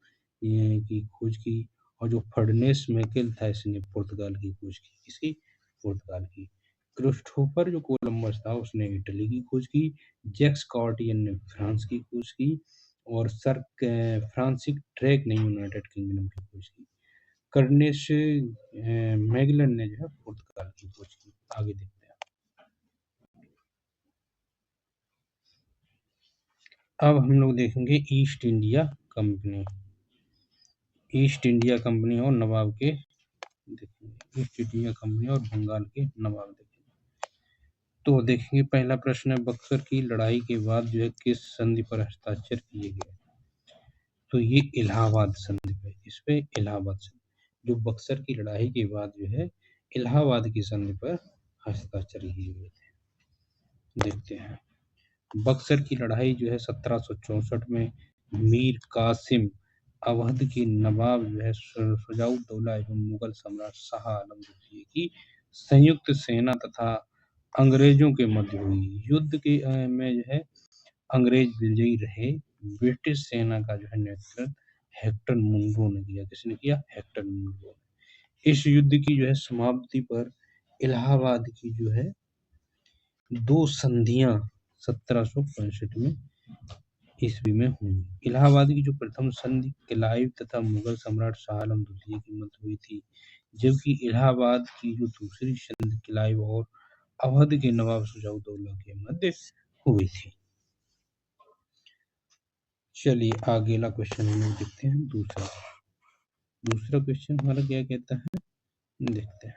की खोज की। और जो फर्डिनेंड मैकेल था, इसने पुर्तगाल की खोज की। किसकी? पुर्तगाल की। क्रिस्टोफर जो कोलंबस था उसने इटली की खोज की। जैक्स कॉर्टियन ने फ्रांस की खोज की और सर फ्रांसिस ड्रेक ने यूनाइटेड किंगडम की खोज की। कर्नेश मैगलन ने जो है पुर्तगाल की खोज की। आगे देखते हैं। अब हम लोग देखेंगे east India company. East India company और नवाब के देखेंगे। ईस्ट इंडिया कंपनी और बंगाल के नवाब देखेंगे। तो देखेंगे पहला प्रश्न है, बक्सर की लड़ाई के बाद जो है किस संधि पर हस्ताक्षर किए गए? तो ये इलाहाबाद संधि पे। इस पे इलाहाबाद संधि, जो बक्सर की लड़ाई के बाद जो है इलाहाबाद की संधि पर हस्ताक्षर किए गए थे। देखते हैं। बक्सर की लड़ाई जो है 1764 में मीर कासिम अवध के नवाब जो है शुजाउद्दौला एवं मुगल सम्राट शाह आलम द्वितीय की संयुक्त सेना तथा अंग्रेजों के मध्य हुई। युद्ध के में जो है अंग्रेज विजयी रहे। ब्रिटिश सेना का जो है नेतृत्व हेक्टर मुनरो ने किया। किसने किया? Hector Munro. इस युद्ध की जो है समाप्ति पर इलाहाबाद की जो है दो संधियां 1765 में ईस्वी में हुई। इलाहाबाद की जो प्रथम संधि क्लाइव तथा मुगल सम्राट शाह आलम द्वितीय की मध्य हुई थी, जबकि इलाहाबाद की जो दूसरी संधि क्लाइव और अवध के नवाब शुजाउद्दौला के मध्य हुई थी। चलिए अगला क्वेश्चन हम लोग देखते हैं। दूसरा क्वेश्चन हमारा क्या कहता है, देखते हैं।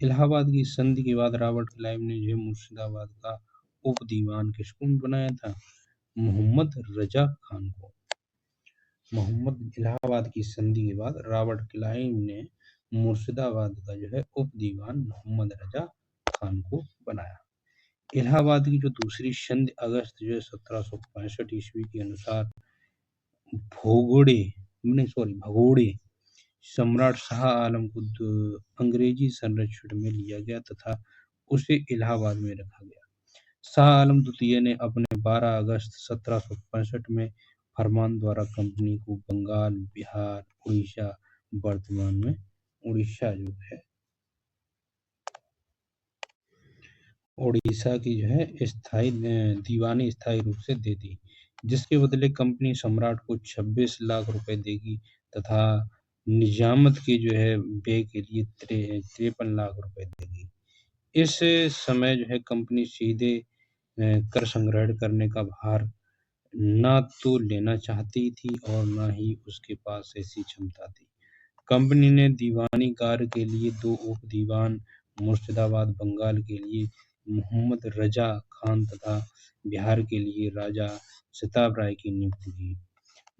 इलाहाबाद की संधि के बाद रॉबर्ट क्लाइव ने जो मुर्शिदाबाद का उप दीवान किसको बनाया था? मोहम्मद रजा खान को। इलाहाबाद की संधि के बाद रॉबर्ट क्लाइव ने मुर्शिदाबाद का जो है उप दीवान मोहम्मद रजा खान को बनाया। इलाहाबाद की जो दूसरी संधि अगस्त जो है 1765 ईस्वी के अनुसार भगोड़े सम्राट शाह आलम को अंग्रेजी संरक्षण में लिया गया तथा उसे इलाहाबाद में रखा गया। शाह आलम द्वितीय ने अपने 12 अगस्त 1765 में फरमान द्वारा कंपनी को बंगाल, बिहार, उड़ीसा, वर्तमान में उड़ीसा जो है उड़ीसा की जो है स्थायी दीवानी स्थायी रूप से दे दी, जिसके बदले कंपनी सम्राट को 26 लाख रुपए देगी तथा निजामत के जो है व्यय के लिए 53 लाख रुपए देगी। इस समय जो है कंपनी सीधे कर संग्रहण करने का भार ना तो लेना चाहती थी और ना ही उसके पास ऐसी क्षमता थी। कंपनी ने दीवानी कार्य के लिए 2 उप दीवान मुर्शिदाबाद बंगाल के लिए मोहम्मद रजा खान तथा बिहार के लिए राजा सिताब राय की नियुक्ति की।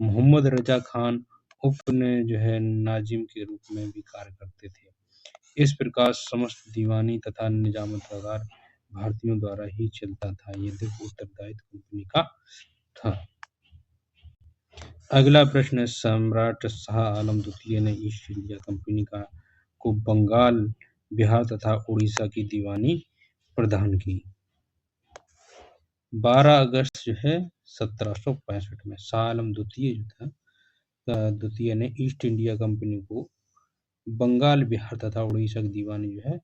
मोहम्मद रजा खान उप ने जो है नाजिम के रूप में भी कार्य करते थे। इस प्रकार समस्त दीवानी तथा निजामत का कार्य भारतीयों द्वारा ही चलता था। ये उत्तरदायित्व कंपनी का था। अगला प्रश्न है, सम्राट शाह आलम द्वितीय ने ईस्ट इंडिया कंपनी को बंगाल, बिहार तथा उड़ीसा की दीवानी प्रदान की। 12 अगस्त जो है 1765 में शाह आलम द्वितीय जो था द्वितीय ने ईस्ट इंडिया कंपनी को बंगाल, बिहार तथा उड़ीसा की दीवानी जो है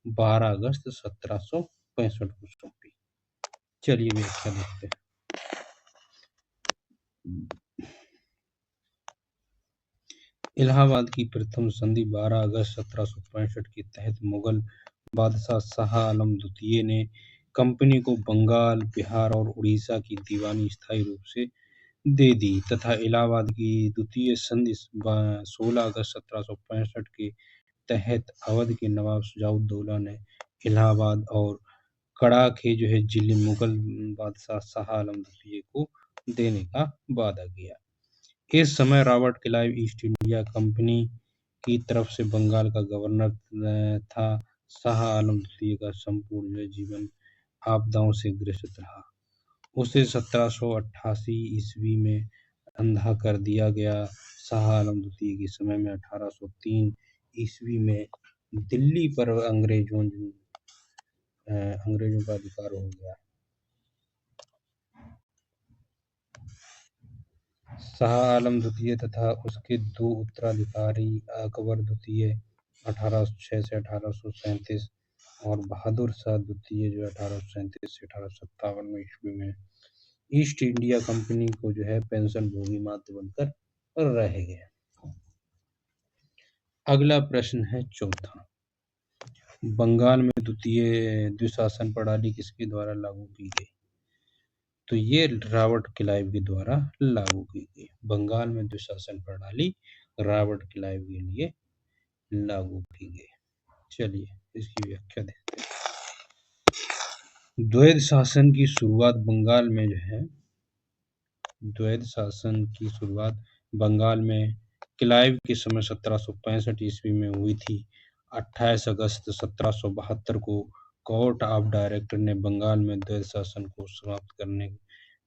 12 अगस्त 1765 को सौंपी। चलिए व्याख्या देखते हैं। इलाहाबाद की प्रथम संधि 12 अगस्त 1765 के तहत मुगल बादशाह शाह आलम द्वितीय ने कंपनी को बंगाल, बिहार और उड़ीसा की दीवानी स्थायी रूप से दे दी तथा इलाहाबाद की द्वितीय संधि 16 अगस्त 1765 के तहत अवध के नवाब शुजाउद्दौला ने इलाहाबाद और कड़ाके जो है जिले मुगल बादशाह शाह आलम द्वितीय को देने का वादा किया। इस समय Robert Clive east India company की तरफ से बंगाल का गवर्नर था। शाह आलम द्वितीय का संपूर्ण जो जीवन आपदाओं से ग्रसित रहा। उसे 1788 ईस्वी में अंधा कर दिया गया। शाह आलम द्वितीय के समय में 1803 ईस्वी में दिल्ली पर अंग्रेजों का अधिकार हो गया। शाह आलम द्वितीय तथा उसके दो उत्तराधिकारी अकबर द्वितीय 1806 से 1837 और बहादुर शाह द्वितीय जो 1837 से 1857 ईस्वी में ईस्ट इंडिया कंपनी को जो है पेंशन भोगी मात्र बनकर रह गए। अगला प्रश्न है चौथा। बंगाल में द्विशासन प्रणाली किसके द्वारा लागू की गई? तो ये रॉबर्ट क्लाइव के द्वारा लागू की गई। बंगाल में द्विशासन प्रणाली रॉबर्ट क्लाइव के लिए लागू की गई। चलिए इसकी व्याख्या देखते हैं। द्वैध शासन की शुरुआत बंगाल में जो है द्वैध शासन की शुरुआत बंगाल में क्लाइव के समय 1765 ईस्वी में हुई थी। 28 अगस्त 1772 को कोर्ट ऑफ डायरेक्टर ने बंगाल में द्वैध शासन को समाप्त करने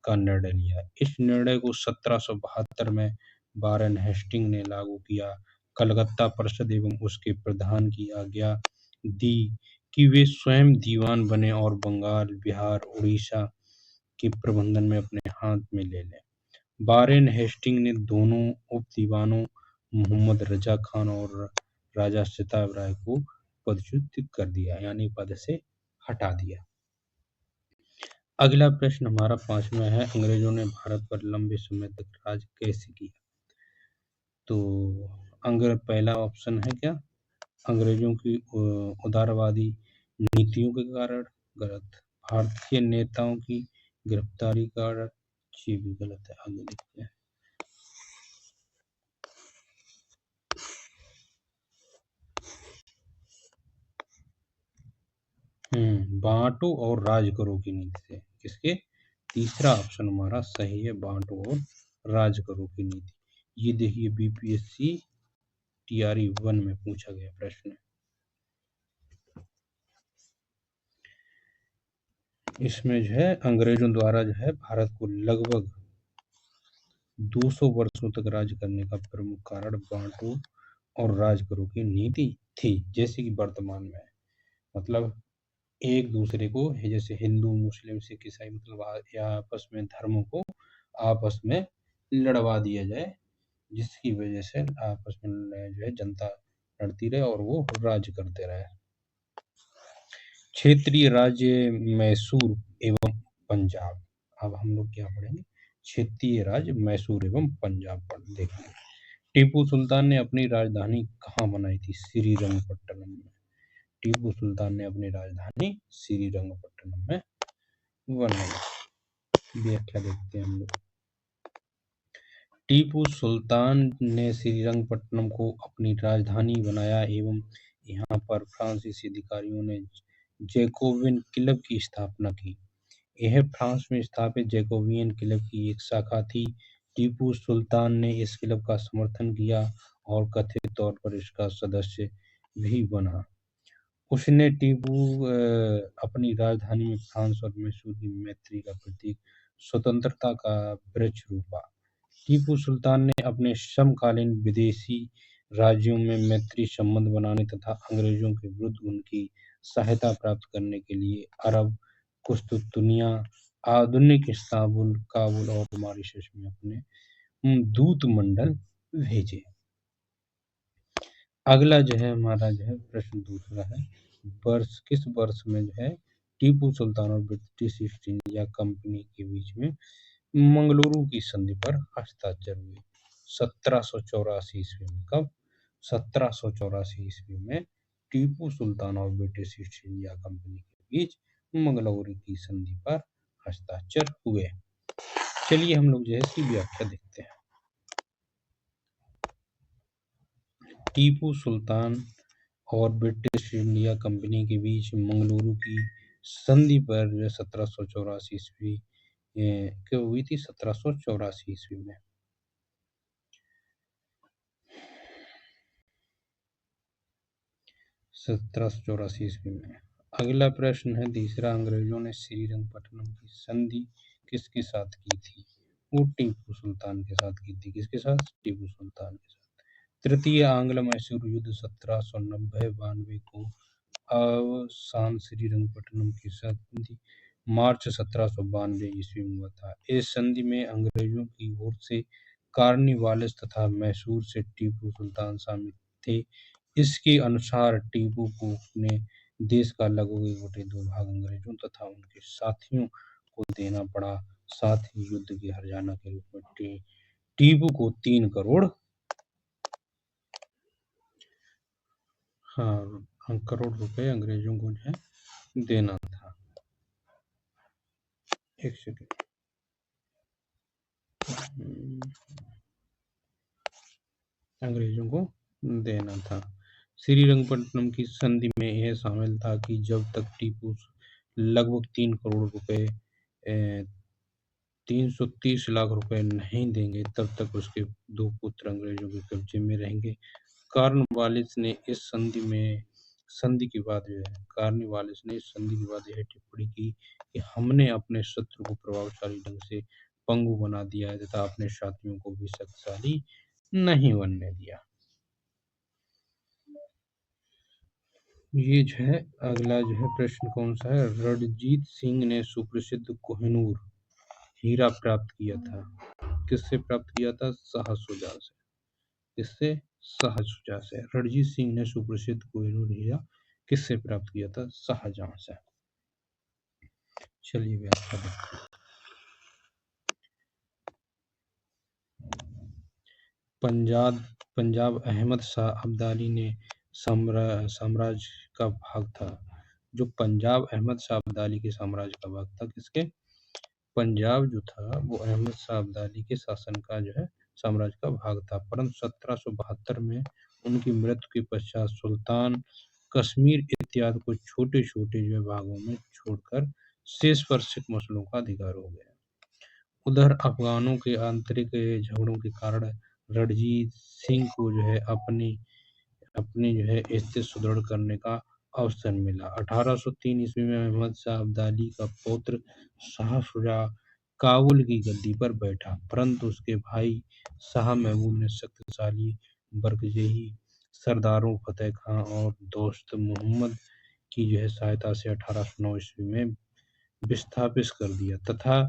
का निर्णय लिया। इस निर्णय को 1772 में वारेन हेस्टिंग ने लागू किया। कलकत्ता परिषद एवं उसके प्रधान की आज्ञा दी कि वे स्वयं दीवान बने और बंगाल, बिहार, उड़ीसा के प्रबंधन में अपने हाथ में ले लें। वारेन हेस्टिंग ने दोनों उप दीवानों मोहम्मद रजा खान और राजा सिताब राय को पदच्युत कर दिया, यानी पद से हटा दिया। अगला प्रश्न हमारा 5वां है। अंग्रेजों ने भारत पर लंबे समय तक राज कैसे किया? तो पहला ऑप्शन है क्या? अंग्रेजों की उदारवादी नीतियों के कारण। गलत। भारतीय नेताओं की गिरफ्तारी का कारण। ये भी गलत है। आगे देखते हैं। बांटो और राज करो की नीति से। किसके? तीसरा ऑप्शन हमारा सही है, बांटो और राज करो की नीति। ये देखिए बीपीएससी टीआरई 1 में पूछा गया प्रश्न। इसमें जो है अंग्रेजों द्वारा जो है भारत को लगभग 200 वर्षों तक राज करने का प्रमुख कारण बांटो और राज करो की नीति थी। जैसे कि वर्तमान में मतलब एक दूसरे को जैसे हिंदू, मुस्लिम, सिख, ईसाई मतलब या आपस में धर्मों को आपस में लड़वा दिया जाए, जिसकी वजह से आपस में जो है जनता लड़ती रहे और वो राज करते रहे। क्षेत्रीय राज्य मैसूर एवं पंजाब। अब हम लोग क्या पढ़ेंगे? क्षेत्रीय राज्य मैसूर एवं पंजाब पर देखेंगे। टीपू सुल्तान ने अपनी राजधानी कहाँ बनाई थी? श्रीरंगपट्टनम में। टीपू सुल्तान ने अपनी राजधानी श्रीरंगपट्टनम में बनाई। व्याख्या देखते हैं हम लोग। टीपू सुल्तान ने श्रीरंगपट्टनम को अपनी राजधानी बनाया एवं यहाँ पर फ्रांसीसी अधिकारियों ने जैकोबिन क्लब की स्थापना की। यह फ्रांस में स्थापित जैकोबियन क्लब की एक शाखा थी। टीपू सुल्तान ने इस क्लब का समर्थन किया और कथित तौर पर इसका सदस्य भी बना। उसने अपनी राजधानी में फ्रांस और मैसूर की मैत्री का प्रतीक स्वतंत्रता का वृक्ष रोपा। टीपू सुल्तान ने अपने समकालीन विदेशी राज्यों में मैत्री संबंध बनाने तथा अंग्रेजों के विरुद्ध उनकी सहायता प्राप्त करने के लिए अरब, कुस्तुतुनिया, आधुनिक इस्तांबुल, काबुल और मॉरिशस में अपने दूत मंडल भेजे। अगला जो है हमारा जो है प्रश्न दूसरा है, किस वर्ष में जो है टीपू सुल्तान और ब्रिटिश ईस्ट इंडिया कंपनी के बीच में मंगलुरु की संधि पर हस्ताक्षर हुए? 1784 ईस्वी में। कब? 1784 ईस्वी में टीपू सुल्तान और ब्रिटिश ईस्ट इंडिया कंपनी के बीच मंगलुरु की संधि पर हस्ताक्षर हुए। चलिए हम लोग जो है इसकी व्याख्या देखते हैं। टीपू सुल्तान और ब्रिटिश इंडिया कंपनी के बीच मंगलुरु की संधि पर जो 1784 ईस्वी क्यों हुई थी? 1784 ईस्वी में। 1784 ईस्वी में। अगला प्रश्न है तीसरा, अंग्रेजों ने श्रीरंगपट्टनम की संधि किसके साथ की थी? वो टीपू सुल्तान के साथ की थी। किसके साथ? टीपू सुल्तान के साथ। तृतीय आंग्ल मैसूर युद्ध 1790-92 को अवसान श्रीरंगपट्टनम की संधि मार्च 1792 ईस्वी में हुआ था। इस संधि में अंग्रेजों की ओर से कार्नवालिस तथा मैसूर से टीपू सुल्तान शामिल थे। इसके अनुसार टीपू को अपने देश का लगभग 1/2 भाग अंग्रेजों तथा उनके साथियों को देना पड़ा। साथ ही युद्ध के हर्जाना के रूप में टीपू को 3 करोड़ करोड़ रुपए अंग्रेजों को जो है देना था। एक सेकेंड। अंग्रेजों को देना था। श्रीरंगपट्टनम की संधि में यह शामिल था कि जब तक टीपू लगभग 3 करोड़ रुपए 330 लाख रुपए नहीं देंगे तब तक उसके 2 पुत्र अंग्रेजों के कब्जे में रहेंगे। कार्नवालिस ने इस संधि के बाद यह टिप्पणी की कि हमने अपने शत्रु को प्रभावशाली ढंग से पंगु बना दिया है तथा अपने साथियों को भी शक्तिशाली नहीं बनने दिया। ये जो है अगला जो है प्रश्न कौन सा है? रणजीत सिंह ने सुप्रसिद्ध कोहिनूर हीरा प्राप्त किया था। किससे प्राप्त किया था? शाहसुजा से। किससे? शाहसुजा से। रणजीत सिंह ने सुप्रसिद्ध कोहिनूर हीरा किससे प्राप्त किया था? शाहजहां से। चलिए व्याख्या देखते हैं। पंजाब अहमद शाह अब्दाली ने साम्राज्य का भाग था। जो पंजाब अहमद शाह अब्दाली के साम्राज्य का भाग था। किसके? पंजाब जो था वो अहमद शाह अब्दाली के शासन का जो है साम्राज्य का भाग था, परंतु 1772 में उनकी मृत्यु के पश्चात सुल्तान कश्मीर इत्यादि को छोटे छोटे जो है भागों में छोड़कर शेष पर सिख मुस्लिमों का अधिकार हो गया। उधर अफगानों के आंतरिक झगड़ों के कारण रणजीत सिंह को जो है अपनी जो है स्थिति सुदृढ़ करने का अवसर मिला। 1803 ईस्वी में अहमद शाह अब्दाली का पौत्र शाह शुजा काबुल की गद्दी पर बैठा, परंतु उसके भाई शाह महमूद ने शक्तिशाली बरगज़ई सरदारों फतेह खां और दोस्त मोहम्मद की जो है सहायता से 1809 ईस्वी में विस्थापित कर दिया तथा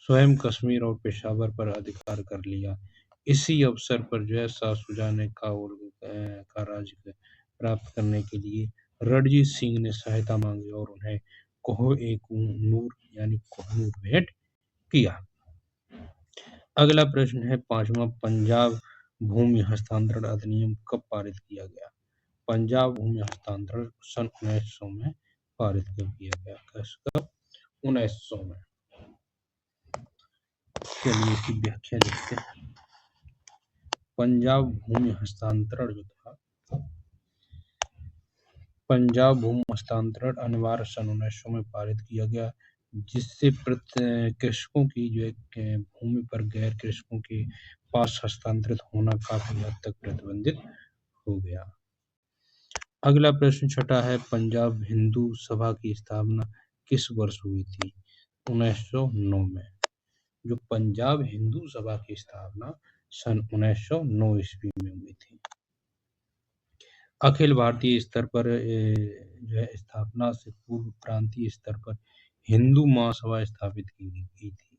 स्वयं कश्मीर और पेशावर पर अधिकार कर लिया। इसी अवसर पर जो है शाह शुजा ने काबुल का राज्य प्राप्त करने के लिए रणजीत सिंह ने सहायता मांगी और उन्हें कोह-ए-नूर यानी कोहिनूर भेंट किया। अगला प्रश्न है पांचवा, पंजाब भूमि हस्तांतरण अधिनियम कब पारित किया गया? पंजाब भूमि हस्तांतरण सन 1900 में पारित कर किया गया। कब? 1900 में। चलिए इसकी व्याख्या देखते हैं। पंजाब भूमि हस्तांतरण जो था, पंजाब भूमि हस्तांतरण अनिवार्य सन 1900 में पारित किया गया, जिससे कृषकों की जो है भूमि पर गैर कृषकों के पास हस्तांतरित होना काफी हद तक प्रतिबंधित हो गया। अगला प्रश्न छठा है, पंजाब हिंदू सभा की स्थापना किस वर्ष हुई थी? 1909 में। जो पंजाब हिंदू सभा की स्थापना सन 1909 ईस्वी में हुई थी। अखिल भारतीय स्तर पर जो है स्थापना से पूर्व प्रांतीय स्तर पर हिंदू महासभा स्थापित की गई थी।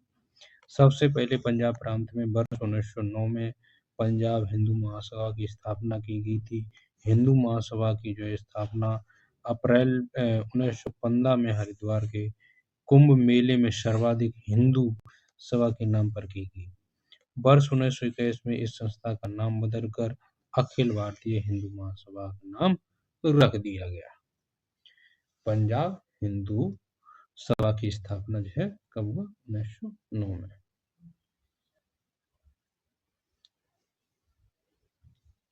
सबसे पहले पंजाब प्रांत में वर्ष 1909 में पंजाब हिंदू महासभा की स्थापना की गई थी। हिंदू महासभा की जो है स्थापना अप्रैल 1915 में हरिद्वार के कुंभ मेले में सर्वाधिक हिंदू सभा के नाम पर की गई। वर्ष 1921 में इस संस्था का नाम बदलकर अखिल भारतीय हिंदू महासभा का नाम रख दिया गया। पंजाब हिंदू सभा की स्थापना जो है कब हुआ? 1909 में।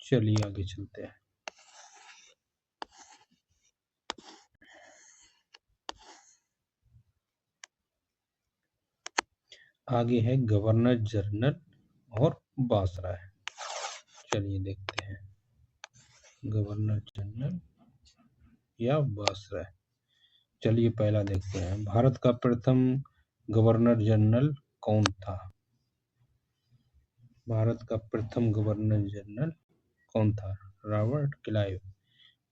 चलिए आगे चलते हैं। आगे है गवर्नर जनरल और वायसराय। चलिए देखते हैं गवर्नर जनरल या वायसराय। चलिए पहला देखते हैं, भारत का प्रथम गवर्नर जनरल कौन था? भारत का प्रथम गवर्नर जनरल कौन था? Robert Clive.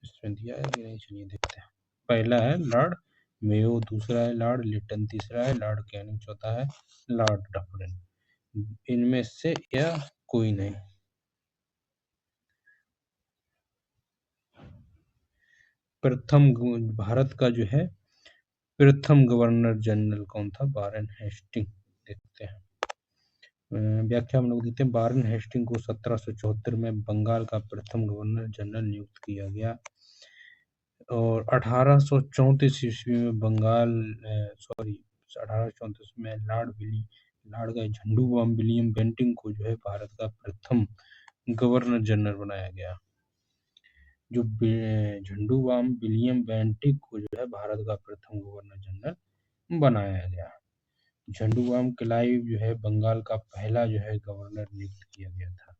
इसमें दिया है कि नहीं? चलिए देखते हैं। पहला है लॉर्ड मेयो, दूसरा है लॉर्ड लिटन, तीसरा है लॉर्ड कैनिंग, चौथा है लॉर्ड डफरिन। इनमें से या कोई नहीं? भारत का जो है प्रथम गवर्नर जनरल कौन था? Warren Hastings. देखते हैं व्याख्या हम लोग देखते हैं। वारेन हेस्टिंग को 1774 में बंगाल का प्रथम गवर्नर जनरल नियुक्त किया गया और 1834 ईस्वी में 1834 में लॉर्ड का झंडूबाम विलियम बेंटिंग को जो है भारत का प्रथम गवर्नर जनरल बनाया गया। जो झंडूबाम विलियम बेंटिंग को जो है भारत का प्रथम गवर्नर जनरल बनाया गया। झंडूबाम क्लाइव जो है बंगाल का पहला जो है गवर्नर नियुक्त किया गया था।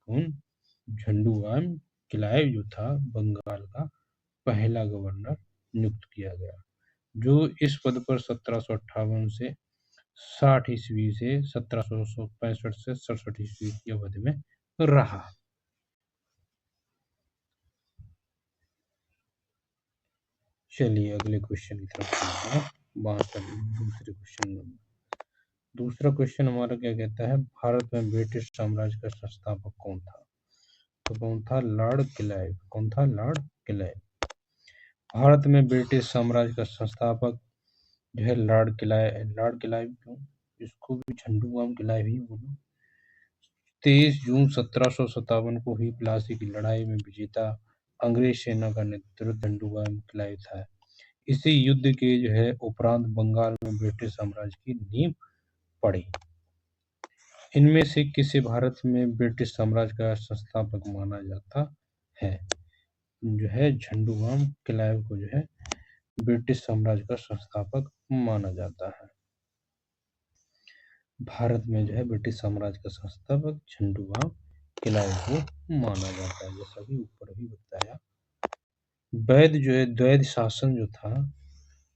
कौन? झंडूबाम क्लाइव जो था बंगाल का पहला गवर्नर नियुक्त किया गया, जो इस पद पर 1758 से 60 ईस्वी से 1765 से 67 ईस्वी की अवधि में रहा। चलिए अगले क्वेश्चन की तरफ चलते हैं। दूसरा क्वेश्चन हमारा क्या कहता है? भारत में ब्रिटिश साम्राज्य का संस्थापक कौन था? तो कौन था? Lord Clive. कौन था? Lord Clive. भारत में ब्रिटिश साम्राज्य का संस्थापक जो है लॉर्ड क्लाइव। क्यों? इसको भी झंडूबाम क्लाइव ही बोलो। 23 जून 1757 को हुई प्लासी की लड़ाई में विजेता अंग्रेज सेना का नेतृत्व झंडूबाम क्लाइव था। इसी युद्ध के जो है उपरांत बंगाल में ब्रिटिश साम्राज्य की नींव पड़ी। इनमें से किसे भारत में ब्रिटिश साम्राज्य का संस्थापक माना जाता है? जो है झंडूबाम क्लाइव को जो है ब्रिटिश साम्राज्य का संस्थापक माना जाता है। भारत में जो है ब्रिटिश साम्राज्य का संस्थापक झंडूबाम क्लाइव को माना जाता है, जैसा कि ऊपर भी बताया। द्वैध शासन जो था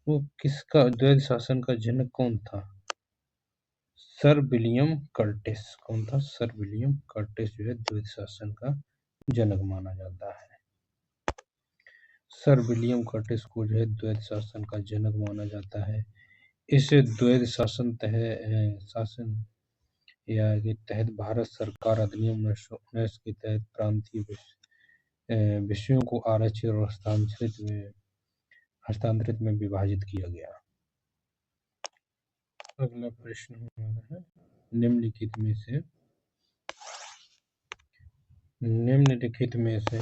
वो किसका? द्वैध शासन का जनक कौन था? Sir William Curtis. कौन था? सर विलियम कर्टिस जो है द्वैध शासन का जनक माना जाता है। सर विलियम कर्टिस को जो है द्वैध शासन का जनक माना जाता है। इस द्वैध शासन के तहत भारत सरकार अधिनियम 1919 के तहत प्रांतीय विषयों को आरक्षित और हस्तांतरित में विभाजित किया गया। अगला प्रश्न हमारा है, निम्नलिखित में से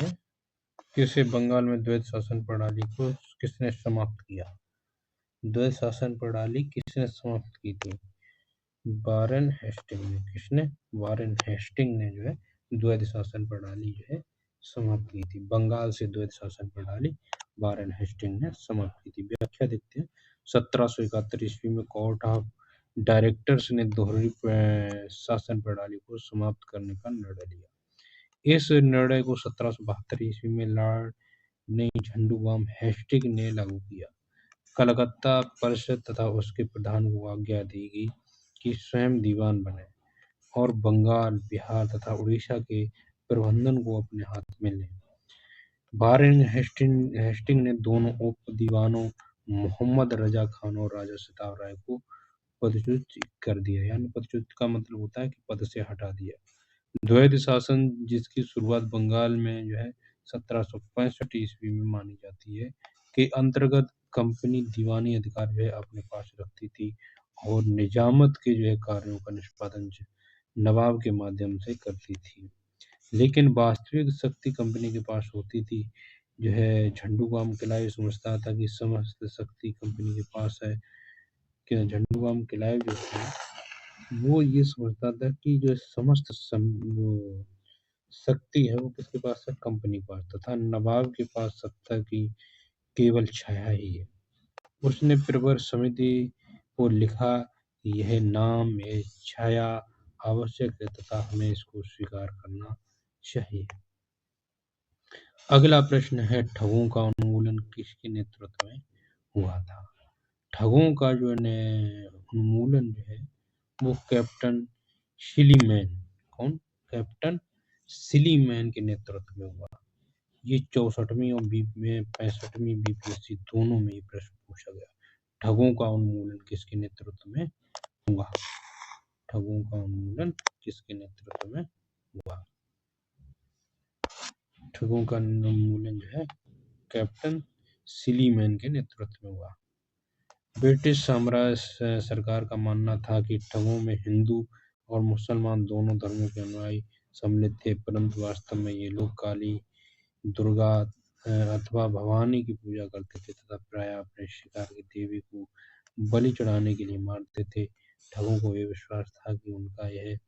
किसे बंगाल में द्वैध शासन प्रणाली को किसने समाप्त किया? द्वैध शासन प्रणाली किसने समाप्त की थी? वारेन हेस्टिंग ने। किसने? वारेन हेस्टिंग ने जो है द्वैध शासन प्रणाली जो है समाप्त की थी। बंगाल से द्वैध शासन प्रणाली वारेन हेस्टिंग ने समाप्त की थी। व्याख्या देखते हैं। 1771 ईस्वी में कोर्ट ऑफ डायरेक्टर्स ने दोहरी शासन प्रणाली को समाप्त करने का निर्णय लिया। इस निर्णय को 1772 ईस्वी में लॉर्ड ने झंडूबाम हेस्टिंग ने लागू किया। कलकत्ता परिषद तथा उसके प्रधान को आज्ञा दी गई कि स्वयं दीवान बने और बंगाल, बिहार तथा उड़ीसा के प्रबंधन को अपने हाथ में लें। वारेन हेस्टिंग ने दोनों उप दीवानों मोहम्मद रजा खान और राजा सिताब राय को पदच्युत कर दिया। यानी पदच्युत का मतलब होता है कि पद से हटा दिया। द्वैध शासन जिसकी शुरुआत बंगाल में जो है 1765 ईस्वी में मानी जाती है, के अंतर्गत कंपनी दीवानी अधिकार जो है अपने पास रखती थी और निजामत के जो है कार्यों का निष्पादन नवाब के माध्यम से करती थी। लेकिन वास्तविक शक्ति कंपनी के पास होती थी। जो है झंडूबाम किला समझता था कि समस्त शक्ति कंपनी के पास है। कि झंडूबाम किला जो था वो ये समझता था कि जो समस्त जो शक्ति है वो किसके पास है, कंपनी के पास, तथा नवाब के पास सत्ता की केवल छाया ही है। उसने प्रवर समिति को लिखा, यह नाम, यह छाया आवश्यक है तथा हमें इसको स्वीकार करना चाहिए। अगला प्रश्न है, ठगों का उन्मूलन किसके नेतृत्व में हुआ था? ठगों का जो उन्मूलन जो है वो कैप्टन सिलीमैन, कौन? कैप्टन सिलीमैन के नेतृत्व में हुआ। ये 64वीं और 65वीं बीपीएससी दोनों में ये प्रश्न पूछा गया। ठगों का उन्मूलन किसके नेतृत्व में हुआ? ठगों का उन्मूलन किसके नेतृत्व में हुआ? ठगों का उन्मूलन जो है कैप्टन सिलीमैन के नेतृत्व में हुआ। ब्रिटिश साम्राज्य सरकार का मानना था कि ठगों में हिंदू और मुसलमान दोनों धर्मों के अनुयायी सम्मिलित थे, परंतु वास्तव में ये लोग काली, दुर्गा अथवा भवानी की पूजा करते थे तथा प्राय अपने शिकार की देवी को बलि चढ़ाने के लिए मारते थे। ठगों को यह विश्वास था कि उनका यह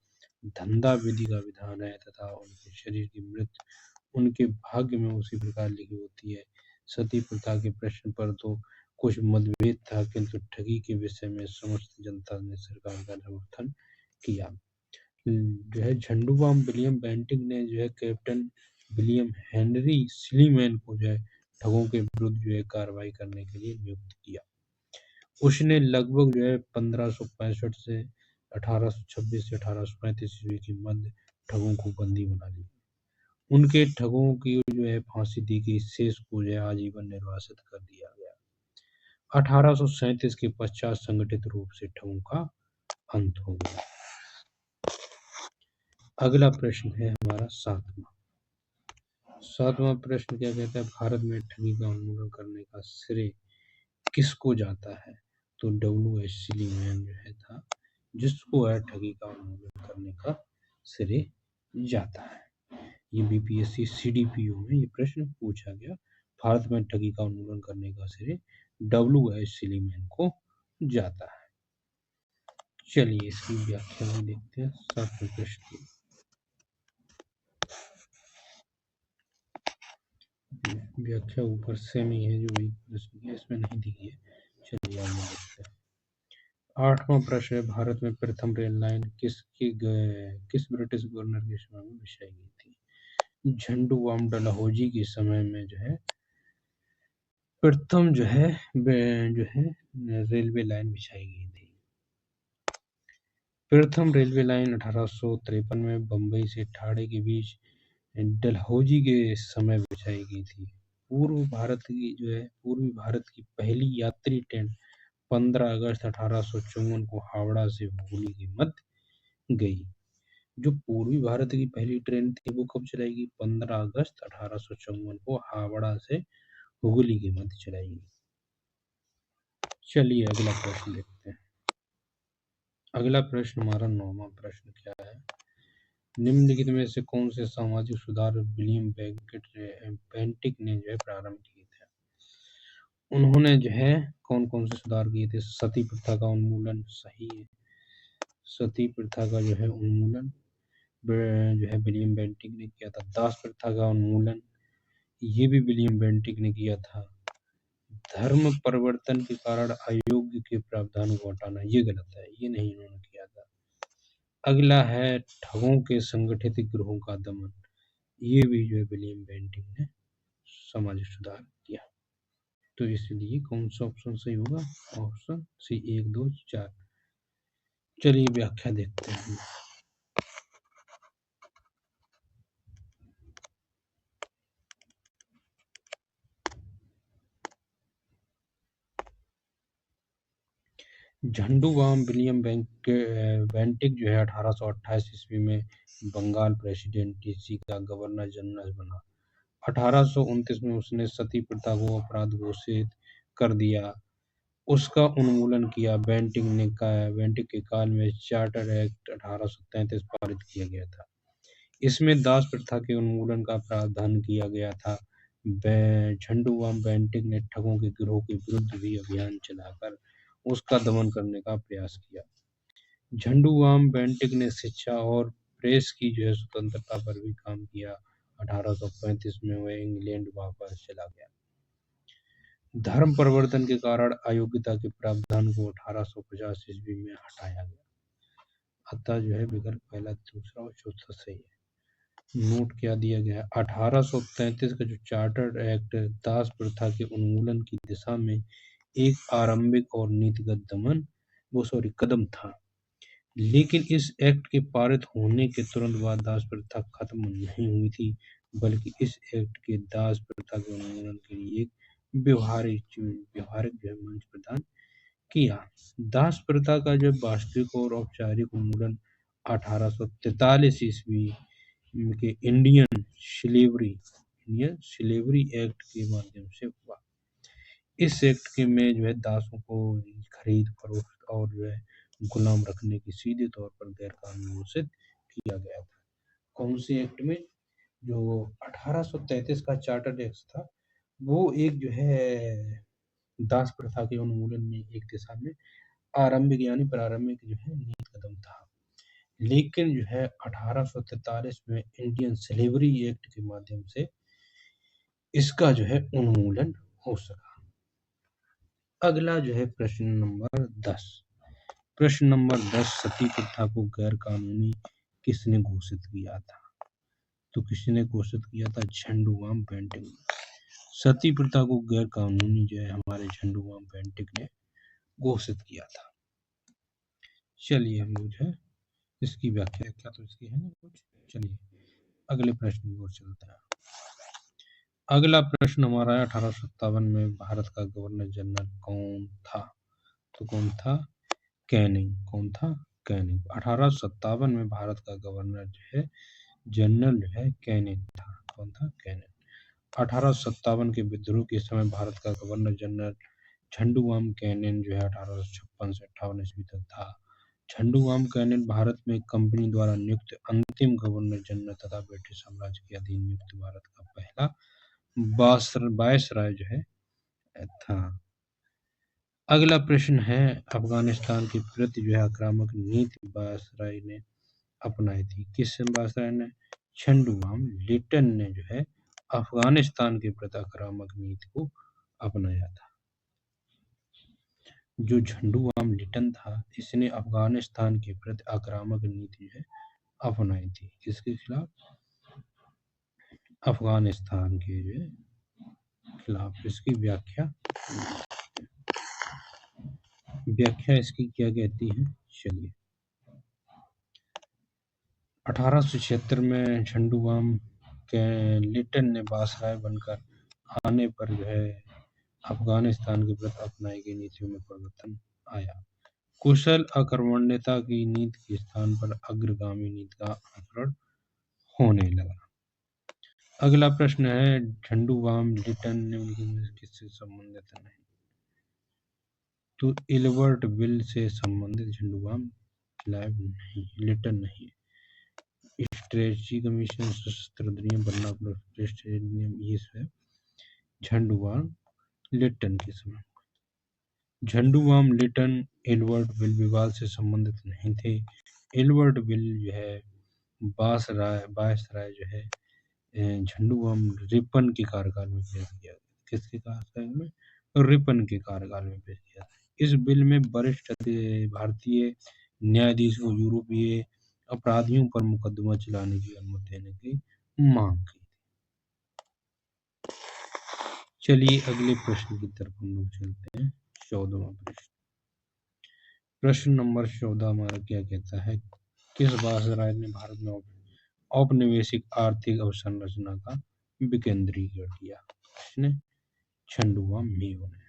धंधा विधि का विधान है तथा उनके शरीर की मृत्यु उनके भाग्य में उसी प्रकार लिखी होती है। सती प्रथा के प्रश्न पर तो कुछ मतभेद था, किंतु ठगी के विषय में समस्त जनता ने सरकार का समर्थन किया। जो है झंडूबाम विलियम बेंटिंक ने जो है कैप्टन विलियम हेनरी सिलीमैन को जो है ठगों के विरुद्ध जो है कार्रवाई करने के लिए नियुक्त किया। उसने लगभग जो है 1565 से 1826 से 1835 ईस्वी के मध्य ठगों को बंदी बना लिया। उनके ठगों की जो है फांसी दी गई, शेष को जो है आजीवन निर्वासित कर दिया गया। 1837 के पश्चात संगठित रूप से ठगों का अंत हो गया। अगला प्रश्न है हमारा सातवां प्रश्न क्या कहता है? भारत में ठगी का उन्मूलन करने का श्रेय किसको जाता है? तो W.H. सिलीमैन जो है था जिसको है ठगी का उन्मूलन करने का श्रेय जाता है। ये बीपीएससी सीडीपीओ में ये प्रश्न पूछा गया। भारत में ठगी का उन्मूलन करने का श्रेय W.H. सिलीमैन को जाता है। चलिए इसकी व्याख्या भी देखते हैं। सातवें प्रश्न की व्याख्या ऊपर से में है, जो वही प्रश्न है इसमें नहीं दी है। चलिए आगे देखते हैं। आठवां प्रश्न है, भारत में प्रथम रेल लाइन किस ब्रिटिश गवर्नर के समय में बिछाई गई थी? झंडूबाम डलहौजी के समय में जो है प्रथम जो है रेलवे लाइन बिछाई गई थी। प्रथम रेलवे लाइन 1853 में बम्बई से ठाणे के बीच डलहौजी के समय बिछाई गई थी। पूर्वी भारत की पहली यात्री ट्रेन 15 अगस्त 1854 को हावड़ा से हुगली के मध्य गई। जो पूर्वी भारत की पहली ट्रेन थी वो कब चलाई गई? 15 अगस्त 1854 को हावड़ा से हुगली के मध्य चलाई गई। चलिए अगला प्रश्न देखते हैं। अगला प्रश्न हमारा 9वां प्रश्न क्या है? निम्नलिखित में से कौन से सामाजिक सुधार विलियम बेंटिक ने जो है प्रारंभ किए थे? उन्होंने जो है कौन कौन से सुधार किए थे? सती प्रथा का उन्मूलन, सही है। सती प्रथा का जो है उन्मूलन जो है विलियम बेंटिक ने किया था। दास प्रथा का उन्मूलन ये भी विलियम बेंटिक ने किया था। धर्म परिवर्तन के कारण अयोग्य के प्रावधान को हटाना ये गलत है, ये नहीं इन्होंने किया था। अगला है ठगों के संगठित गिरोहों का दमन, ये भी जो है विलियम बेंटिक ने सामाजिक सुधार किया। तो इसलिए कौन सा ऑप्शन सही होगा? Option C 1, 2, 4। चलिए व्याख्या देखते हैं। झंडूबाम विलियम बेंटिक जो है 1828 ईस्वी में बंगाल प्रेसिडेंसी का गवर्नर जनरल बना। 1829 में उसने सती प्रथा को अपराध घोषित कर दिया। उसका उन्मूलन किया। बेंटिक के काल में चार्टर एक्ट 1833 पारित किया गया था। इसमें दास प्रथा के उन्मूलन का प्रावधान किया गया था। झंडूराम बेंटिक ने ठगों के गिरोह के विरुद्ध भी अभियान चलाकर उसका दमन करने का प्रयास किया। झंडूराम बेंटिक ने शिक्षा और प्रेस की स्वतंत्रता पर भी काम किया। 1835 में वह इंग्लैंड वापस चला गया। धर्म परिवर्तन के कारण अयोग्यता के प्रावधान को 1850 ईस्वी में हटाया गया। अतः विकल्प पहला, दूसरा और चौथा सही है। नोट क्या दिया गया है? 1833 का जो चार्टर एक्ट दास प्रथा के उन्मूलन की दिशा में एक आरंभिक और नीतिगत कदम था, लेकिन इस एक्ट के पारित होने के तुरंत बाद दास प्रथा खत्म नहीं हुई थी, बल्कि इस एक्ट के दास प्रथा के उन्मूलन के लिए एक व्यवहारिक मंच प्रदान किया। दास प्रथा का जब वास्तविक और औपचारिक उन्मूलन 1843 ईस्वी के इंडियन स्लेवरी एक्ट के माध्यम से हुआ। इस एक्ट के में दासों को खरीद फरोख्त और गुलाम रखने की सीधे तौर पर गैर कानूनी घोषित किया गया था। कौन से एक्ट में? जो 1833 का चार्टर एक्ट था, वो एक दास प्रथा के उन्मूलन में एक दिशा में प्रारंभिक नीति कदम था, लेकिन 1843 में इंडियन स्लेवरी एक्ट के माध्यम से इसका उन्मूलन हो सका। अगला प्रश्न नंबर 10। प्रश्न नंबर 10, सती प्रथा को गैर कानूनी किसने घोषित किया था? तो किसने घोषित किया था? झंडूराम बेंटिक ने। सती प्रथा को गैर कानूनी हमारे झंडूराम बेंटिक ने घोषित किया था। चलिए हम इसकी व्याख्या क्या तो इसकी है ना कुछ। चलिए अगले प्रश्न की ओर चलते हैं। अगला प्रश्न हमारा है 1857 में भारत का गवर्नर जनरल कौन था? तो कौन था? कैनिंग। कौन था? कैनिंग। 1857 में भारत का गवर्नर जनरल कैनिंग था। कौन था? कैनिंग। 1857 के विद्रोह के समय भारत का गवर्नर जनरल झंडूराम कैनिंग 1856 से 58 ईस्वी तक था। झंडूराम कैनिंग भारत में कंपनी द्वारा नियुक्त अंतिम गवर्नर जनरल तथा ब्रिटिश साम्राज्य के अधीन नियुक्त भारत का पहला वायसराय था। अगला प्रश्न है, अफगानिस्तान के प्रति आक्रामक नीति वायसराय ने अपनाई थी। किस वायसराय ने? झंडूराम लिटन ने अफगानिस्तान के प्रति आक्रामक नीति को अपनाया था। जो झंडूराम लिटन था, इसने अफगानिस्तान के प्रति आक्रामक नीति अपनाई थी। किसके खिलाफ? अफगानिस्तान के खिलाफ। इसकी व्याख्या इसकी क्या कहती है? चलिए 1876 में झंडूराम लिटन ने वायसराय बनकर आने पर अफगानिस्तान के प्रति अपनाई गई नीतियों में परिवर्तन आया। कुशल अकर्मण्यता की नीति के स्थान पर अग्रगामी नीति का अनुसरण होने लगा। अगला प्रश्न है, झंडूराम लिटन ने किससे संबंधित नहीं? तो एल्बर्ट बिल से संबंधित झंडूराम लिटन नहीं। स्ट्रेटजी कमीशन, सशस्त्र अधिनियम, बर्नाकुलर नियम, ये झंडूराम लिटन के समय। झंडूराम लिटन एल्बर्ट बिल विवाद से संबंधित नहीं थे। एल्बर्ट बिल वायसराय झंडूराम रिपन के कार्यकाल में पेश किया गया। किसके कार्यकाल में? रिपन के कार्यकाल में पेश किया। इस बिल में वरिष्ठ भारतीय न्यायाधीश को यूरोपीय अपराधियों पर मुकदमा चलाने की अनुमति देने की मांग की। चलिए अगले प्रश्न की तरफ हम लोग चलते हैं। 14वां प्रश्न। प्रश्न नंबर 14 हमारा क्या कहता है? किस वायसराय ने भारत में औपनिवेशिक आर्थिक अवसंरचना का विकेंद्रीकरण किया? किसने? झंडूराम मेयो ने।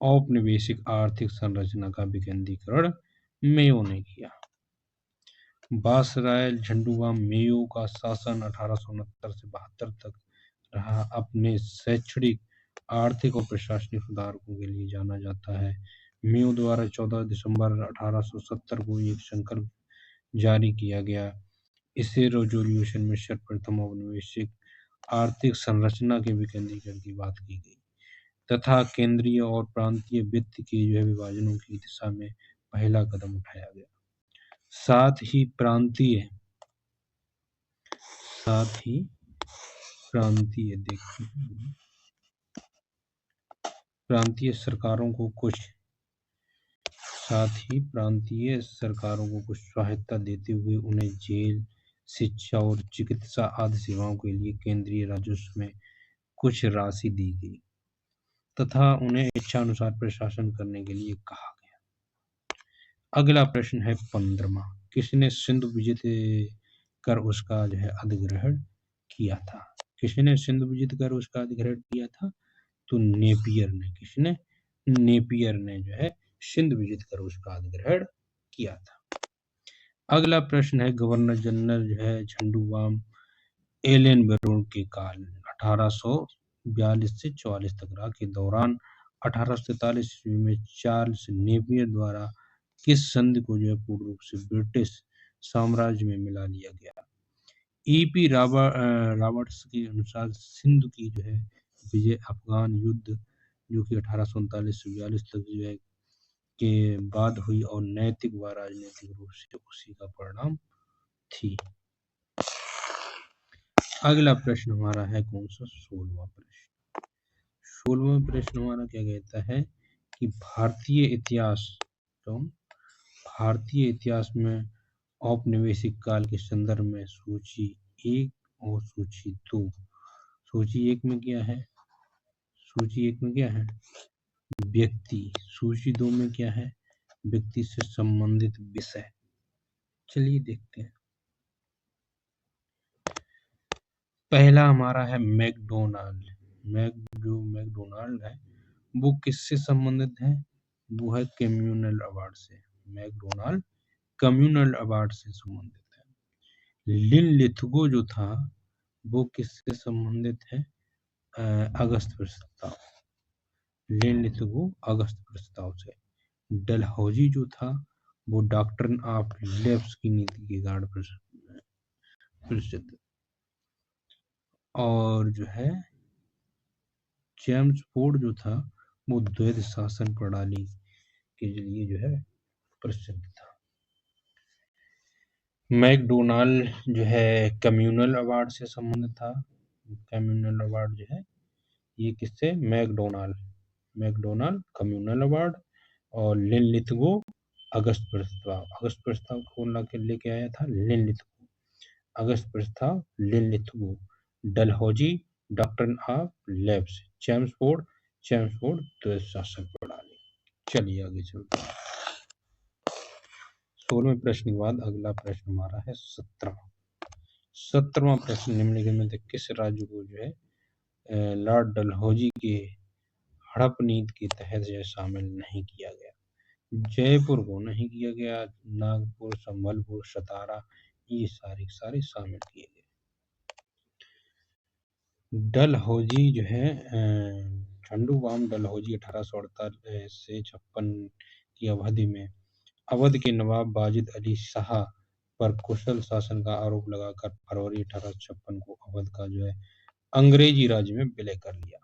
औपनिवेशिक आर्थिक संरचना का विकेंद्रीकरण मेयो ने किया। वायसराय झंडूबाम मेयो का शासन 1869 से 72 तक रहा। अपने शैक्षणिक, आर्थिक और प्रशासनिक सुधारों के लिए जाना जाता है। मेयो द्वारा 14 दिसंबर 1870 को एक संकल्प जारी किया गया। इसे रेजोल्यूशन में सर्वप्रथम औपनिवेशिक आर्थिक संरचना के विकेंद्रीकरण की बात की गई तथा केंद्रीय और प्रांतीय वित्त के विभाजनों की दिशा में पहला कदम उठाया गया। साथ ही प्रांतीय सरकारों को कुछ सहायता देते हुए उन्हें जेल, शिक्षा और चिकित्सा आदि सेवाओं के लिए केंद्रीय राजस्व में कुछ राशि दी गई तथा उन्हें इच्छानुसार प्रशासन करने के लिए कहा गया। अगला प्रश्न है 15वां। किसने सिंधु विजित कर उसका अधिग्रहण किया था? किसने सिंधु विजित कर उसका अधिग्रहण किया था? तो नेपियर ने। किसने? नेपियर ने सिंधु विजित कर उसका अधिग्रहण किया था। अगला प्रश्न है गवर्नर जनरल झंडूबाम एलेनबरो के काल 1842 से 44 तक रहा के दौरान 1843 ईस्वी में चार्ल्स नेपियर द्वारा किस संधि को पूर्ण रूप से ब्रिटिश साम्राज्य में मिला लिया गया? E.P. रॉबर्ट्स के अनुसार सिंधु की विजय अफगान युद्ध जो कि 1839 से 42 तक के बाद हुई और नैतिक व राजनीतिक रूप से उसी का परिणाम थी। अगला प्रश्न हमारा है कौन सा? 16वां प्रश्न। 16वां प्रश्न हमारा क्या कहता है कि भारतीय इतिहास में औपनिवेशिक काल के संदर्भ में सूची 1 और सूची 2। सूची 1 में क्या है? व्यक्ति। सूची 2 में क्या है? व्यक्ति से संबंधित विषय। चलिए देखते हैं। पहला हमारा है मैकडोनाल्ड। जो मैकडोनाल्ड है वो किससे संबंधित है? वो है कम्युनल अवार्ड से। मैकडोनाल्ड कम्युनल अवार्ड से संबंधित है। लिनलिथगो जो था वो किससे संबंधित है? अगस्त प्रस्ताव। लिनलिथगो अगस्त प्रस्ताव से। डलहौजी जो था वो डॉक्ट्रिन ऑफ लेफ्ट की नीति के कारण प्रसिद्ध। और जेम्स फोर्ड जो था वो द्वैध शासन प्रणाली के लिए प्रसिद्ध था। मैकडोनाल्ड कम्युनल अवार्ड से संबंधित था। कम्युनल अवार्ड ये किससे? मैकडोनाल्ड कम्युनल अवार्ड और लिनलिथगो अगस्त प्रस्ताव खोलना के लेके आया था लिनलिथगो। अगस्त प्रस्ताव Linlithgow. Dalhousie doctrine of lapse. James Ford द्वैध शासन प्रणाली। चलिए आगे चलते हैं। 16वें प्रश्न के बाद अगला प्रश्न हमारा है 17वां प्रश्न। निम्नलिखित में से किस राज्य को लॉर्ड डलहौजी के हड़प नीति के तहत शामिल नहीं किया गया? जयपुर को नहीं किया गया। नागपुर, संबलपुर, सतारा ये सारे शामिल किए गए। डलहौजी झंडूबाम डलहौजी 1848 से 56 की अवधि में अवध के नवाब वाजिद अली शाह पर कुशल शासन का आरोप लगाकर फरवरी 1856 को अवध का अंग्रेजी राज्य में विलय कर लिया।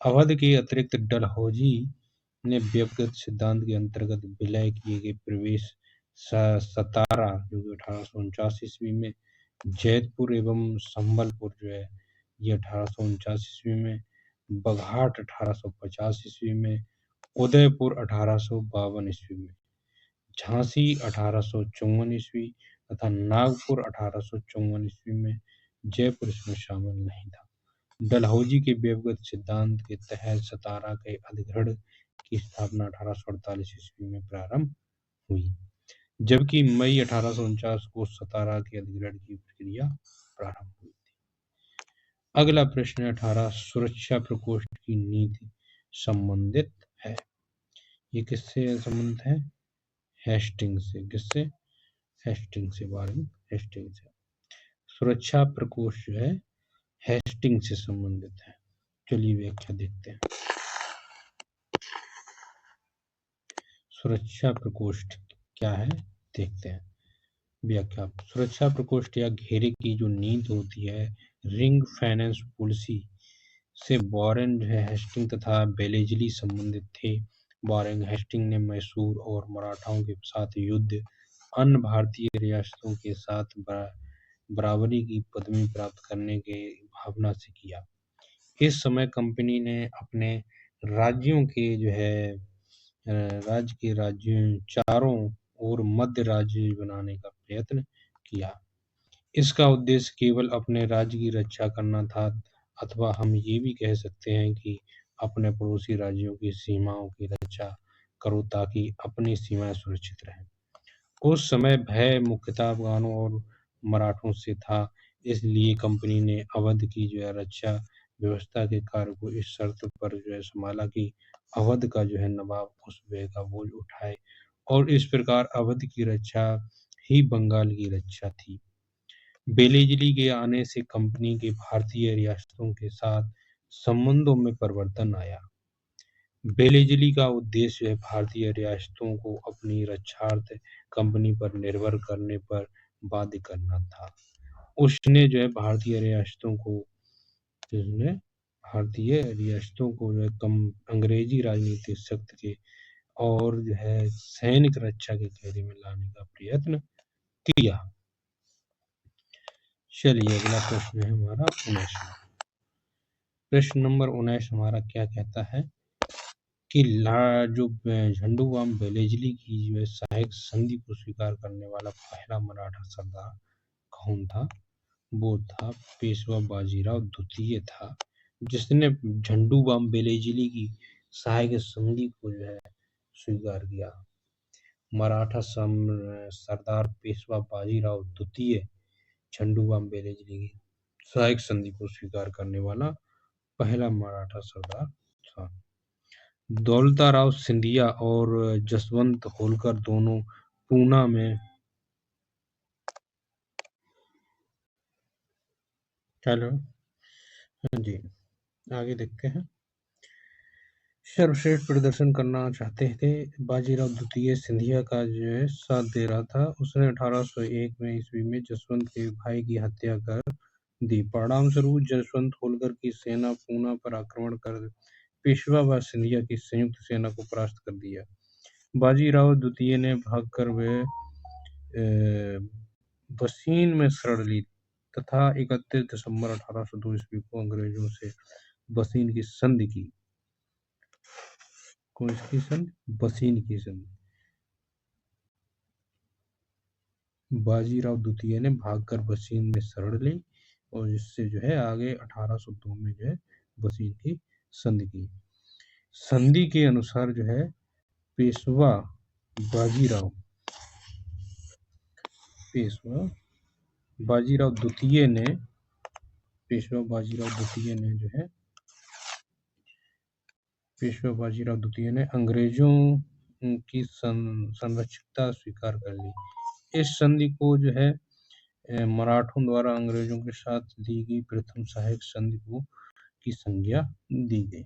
अवध के अतिरिक्त डलहौजी ने व्यक्तिगत सिद्धांत के अंतर्गत विलय किए गए प्रदेश सतारा जो कि 1849 ईस्वी में, जैतपुर एवं संबलपुर ये 1849 ईस्वी में, बघाट 1850 ईस्वी में, उदयपुर 1852 ईस्वी में, झांसी 1854 ईस्वी तथा नागपुर 1854 ईस्वी में। जयपुर इसमें शामिल नहीं था। डलहौजी के व्यक्तिगत सिद्धांत के तहत सतारा के अधिग्रहण की स्थापना 1848 ईस्वी में प्रारंभ हुई, जबकि मई 1849 को सतारा के अधिग्रहण की प्रक्रिया प्रारंभ हुई थी। अगला प्रश्न 18 सुरक्षा प्रकोष्ठ की नीति संबंधित है। ये किससे संबंधित है? हेस्टिंग्स से। किससे? हेस्टिंग से, वारेन हेस्टिंग से। सुरक्षा प्रकोष्ठ जो है हेस्टिंग से संबंधित है। चलिए व्याख्या देखते हैं। सुरक्षा प्रकोष्ठ क्या है देखते हैं व्याख्या। सुरक्षा प्रकोष्ठ या घेरे की जो नींद होती है, रिंग फेंस पॉलिसी से वारेन जो है हेस्टिंग तथा बेलेजली संबंधित थे। वारेन हेस्टिंग ने मैसूर और मराठाओं के साथ युद्ध अन्य भारतीय रियासतों के साथ बराबरी की पदवी प्राप्त करने के भावना से किया। इस समय कंपनी ने अपने राज्यों के जो है राज्य के राज्यों चारों ओर मध्य राज्य बनाने का प्रयत्न किया। इसका उद्देश्य केवल अपने राज्य की रक्षा करना था, अथवा हम ये भी कह सकते हैं कि अपने पड़ोसी राज्यों की सीमाओं की रक्षा करो ताकि अपनी सीमाएं सुरक्षित रहें। उस समय भय मुख्यतः अफगानों और मराठों से था, इसलिए कंपनी ने अवध की जो है रक्षा व्यवस्था के कार्य को इस शर्त पर जो है संभाला कि अवध का जो है नवाब उस व्यय का बोझ उठाए, और इस प्रकार अवध की रक्षा ही बंगाल की रक्षा थी। बेलेजली के आने से कंपनी के भारतीय रियासतों के साथ संबंधों में परिवर्तन आया। बेलेजली का उद्देश्य भारतीय रियासतों को अपनी रक्षार्थ कंपनी पर निर्भर करने पर बाध्य करना था। उसने जो है भारतीय रियासतों को जो है कम अंग्रेजी राजनीतिक शक्ति के और जो है सैनिक रक्षा के घेरे में लाने का प्रयत्न किया। चलिए अगला प्रश्न है हमारा 19वां। प्रश्न नंबर 19 हमारा क्या कहता है कि जो झंडूबाम बेलेजली की जो है सहायक संधि को स्वीकार करने वाला पहला मराठा सरदार कौन था? वो था पेशवा बाजीराव द्वितीय था, जिसने झंडूबाम बेलेजली की सहायक संधि को जो है स्वीकार किया। मराठा सरदार पेशवा बाजीराव द्वितीय झंडूबाम बेलेजली की सहायक संधि को स्वीकार करने वाला पहला मराठा सरदार था। दौलताराव सिंधिया और जसवंत होलकर दोनों पूना में हेलो हाँ जी आगे देखते हैं। सर्वश्रेष्ठ प्रदर्शन करना चाहते थे। बाजीराव द्वितीय सिंधिया का जो है साथ दे रहा था। उसने 1801 में ईस्वी में जसवंत के भाई की हत्या कर दी। परिणाम स्वरूप जसवंत होलकर की सेना पूना पर आक्रमण कर पेशवा व सिंधिया की संयुक्त सेना को परास्त कर दिया। बाजीराव द्वितीय ने भागकर वे बसीन में शरण ली तथा 31 दिसंबर 1802 ईस्वी को अंग्रेजों से बसीन की संधि की। कौन सी संधि? बसीन की संधि। बाजीराव द्वितीय ने भागकर बसीन में शरण ली और इससे जो है आगे 1802 में जो है बसीन की संधि की। संधि के अनुसार जो है पेशवा बाजीराव द्वितीय ने पेशवा बाजीराव द्वितीय ने अंग्रेजों की संरक्षकता स्वीकार कर ली। इस संधि को जो है मराठों द्वारा अंग्रेजों के साथ दी गई प्रथम सहायक संधि को की संज्ञा दी गई।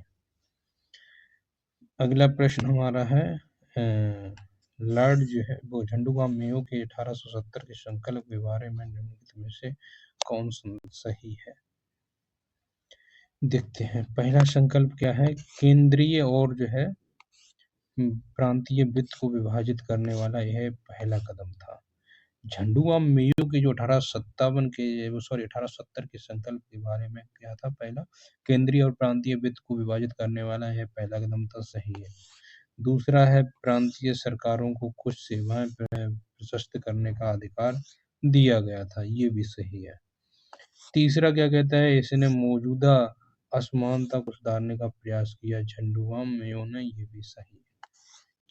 अगला प्रश्न हमारा है लॉर्ड जो है वो झंडूबाम मेयो के 1870 के संकल्प के बारे में निम्नलिखित में से कौन सही है? देखते हैं। पहला संकल्प क्या है? केंद्रीय और जो है प्रांतीय वित्त को विभाजित करने वाला यह पहला कदम था। झंडूबाम मेयो के जो 1870 के संकल्प के बारे में क्या था? पहला, केंद्रीय और प्रांतीय वित्त को विभाजित करने वाला यह पहला कदम था, सही है। दूसरा है प्रांतीय सरकारों को कुछ सेवाएं प्रशस्त करने का अधिकार दिया गया था, ये भी सही है। तीसरा क्या कहता है? इसने मौजूदा असमानता को सुधारने का प्रयास किया, झंडूबाम मेयो ने, ये भी सही है।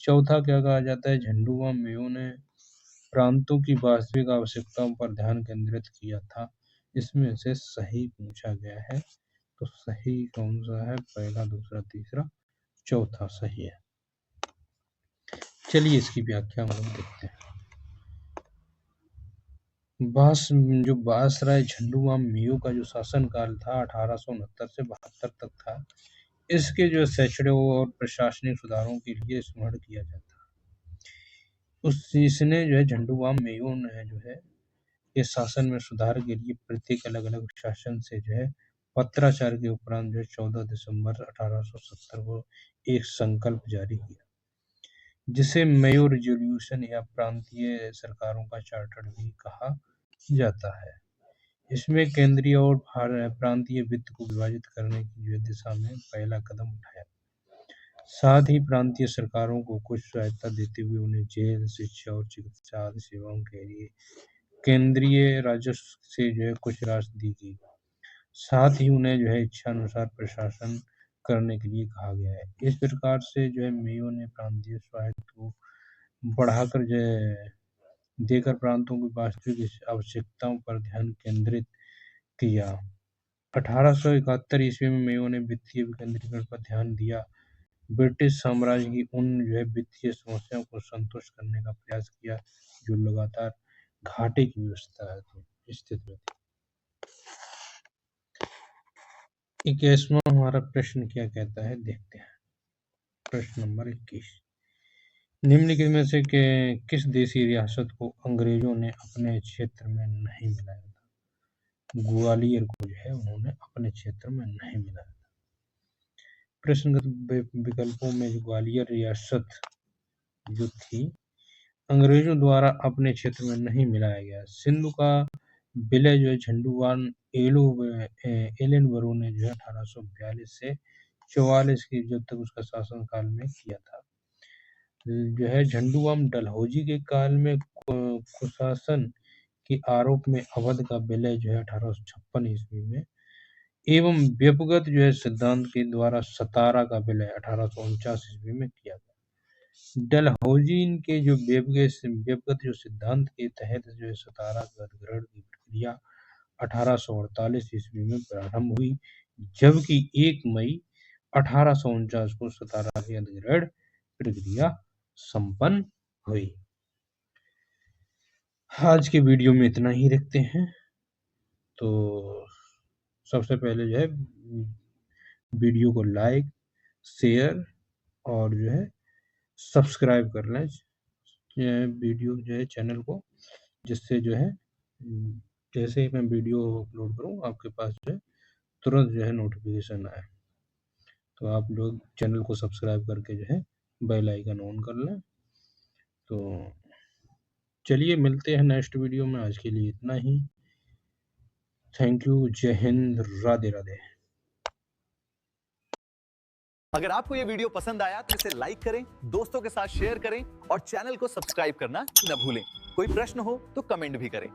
चौथा क्या कहा जाता है? झंडूबाम मेयो ने प्रांतों की वास्तविक आवश्यकताओं पर ध्यान केंद्रित किया था। इसमें से सही पूछा गया है, तो सही कौन सा है? पहला, दूसरा, तीसरा, चौथा सही है। चलिए इसकी व्याख्या हम लोग देखते हैं। जो बासराय झंडूबाम मेयो का जो शासनकाल था 1869 से 72 तक था, इसके जो सैकड़ों और प्रशासनिक सुधारों के लिए स्मरण किया जाता है। इसने जो है झंडूबाम मेयो ने जो है ये शासन में सुधार के लिए प्रत्येक अलग-अलग शासन से जो है पत्राचार के उपरांत जो है 14 दिसंबर 1870 को एक संकल्प जारी किया, जिसे मेयो रिजोल्यूशन या प्रांतीय सरकारों का चार्टर भी कहा जाता है। इसमें केंद्रीय और प्रांतीय वित्त को विभाजित करने की जो दिशा में पहला कदम उठाया। साथ ही प्रांतीय सरकारों को कुछ सहायता देते हुए उन्हें जेल, शिक्षा और चिकित्सा आदि सेवाओं के लिए केंद्रीय राजस्व से जो है कुछ राशि दी गई। साथ ही उन्हें जो है इच्छानुसार प्रशासन करने के लिए कहा गया है। इस प्रकार से जो है मेयो ने प्रांतीय स्वायत्त को बढ़ाकर जो है देकर प्रांतों की वास्तविक आवश्यकताओं पर ध्यान केंद्रित किया। 1871 ईस्वी में मेयो ने वित्तीय विकेंद्रीकरण पर ध्यान दिया। ब्रिटिश साम्राज्य की उन जो है वित्तीय समस्याओं को संतुष्ट करने का प्रयास किया, जो लगातार घाटे की व्यवस्था स्थिति में थी। 21वां हमारा प्रश्न क्या कहता है, देखते हैं। प्रश्न नंबर 21, निम्नलिखित में से किस देशी रियासत को अंग्रेजों ने अपने क्षेत्र में नहीं मिलाया था? ग्वालियर को जो है उन्होंने अपने क्षेत्र में नहीं मिलाया था। प्रश्नगत विकल्पों में ग्वालियर रियासत जो थी अंग्रेजों द्वारा अपने क्षेत्र में नहीं मिलाया गया। सिंधु का विलय जो है झंडूबाम एलेनबरो ने जो है 1842 से 44 की जब तक उसका शासनकाल में किया था। जो है झंडूबाम डलहौजी के काल में कुशासन के आरोप में अवध का विलय जो है 1856 ईस्वी में एवं व्यपगत जो है सिद्धांत के द्वारा सतारा का विलय 1849 ईस्वी में किया गया। डलहौजी के जो व्यपगत जो सिद्धांत के तहत जो है सतारा का अधिग्रहण की प्रक्रिया 1848 ईस्वी में प्रारंभ हुई, जबकि 1 मई 1849 को सतारा की अधिग्रहण प्रक्रिया संपन्न हुई। आज के वीडियो में इतना ही रखते हैं। तो सबसे पहले जो है वीडियो को लाइक, शेयर और जो है सब्सक्राइब कर लें वीडियो जो है चैनल को, जिससे जो है जैसे ही मैं वीडियो अपलोड करूं आपके पास जो है तुरंत जो है नोटिफिकेशन आए। तो आप लोग चैनल को सब्सक्राइब करके जो है बेल आइकन ऑन कर लें। तो चलिए मिलते हैं नेक्स्ट वीडियो में। आज के लिए इतना ही। Thank you. जय हिंद। राधे राधे। अगर आपको ये वीडियो पसंद आया तो इसे लाइक करें, दोस्तों के साथ शेयर करें और चैनल को सब्सक्राइब करना न भूलें। कोई प्रश्न हो तो कमेंट भी करें।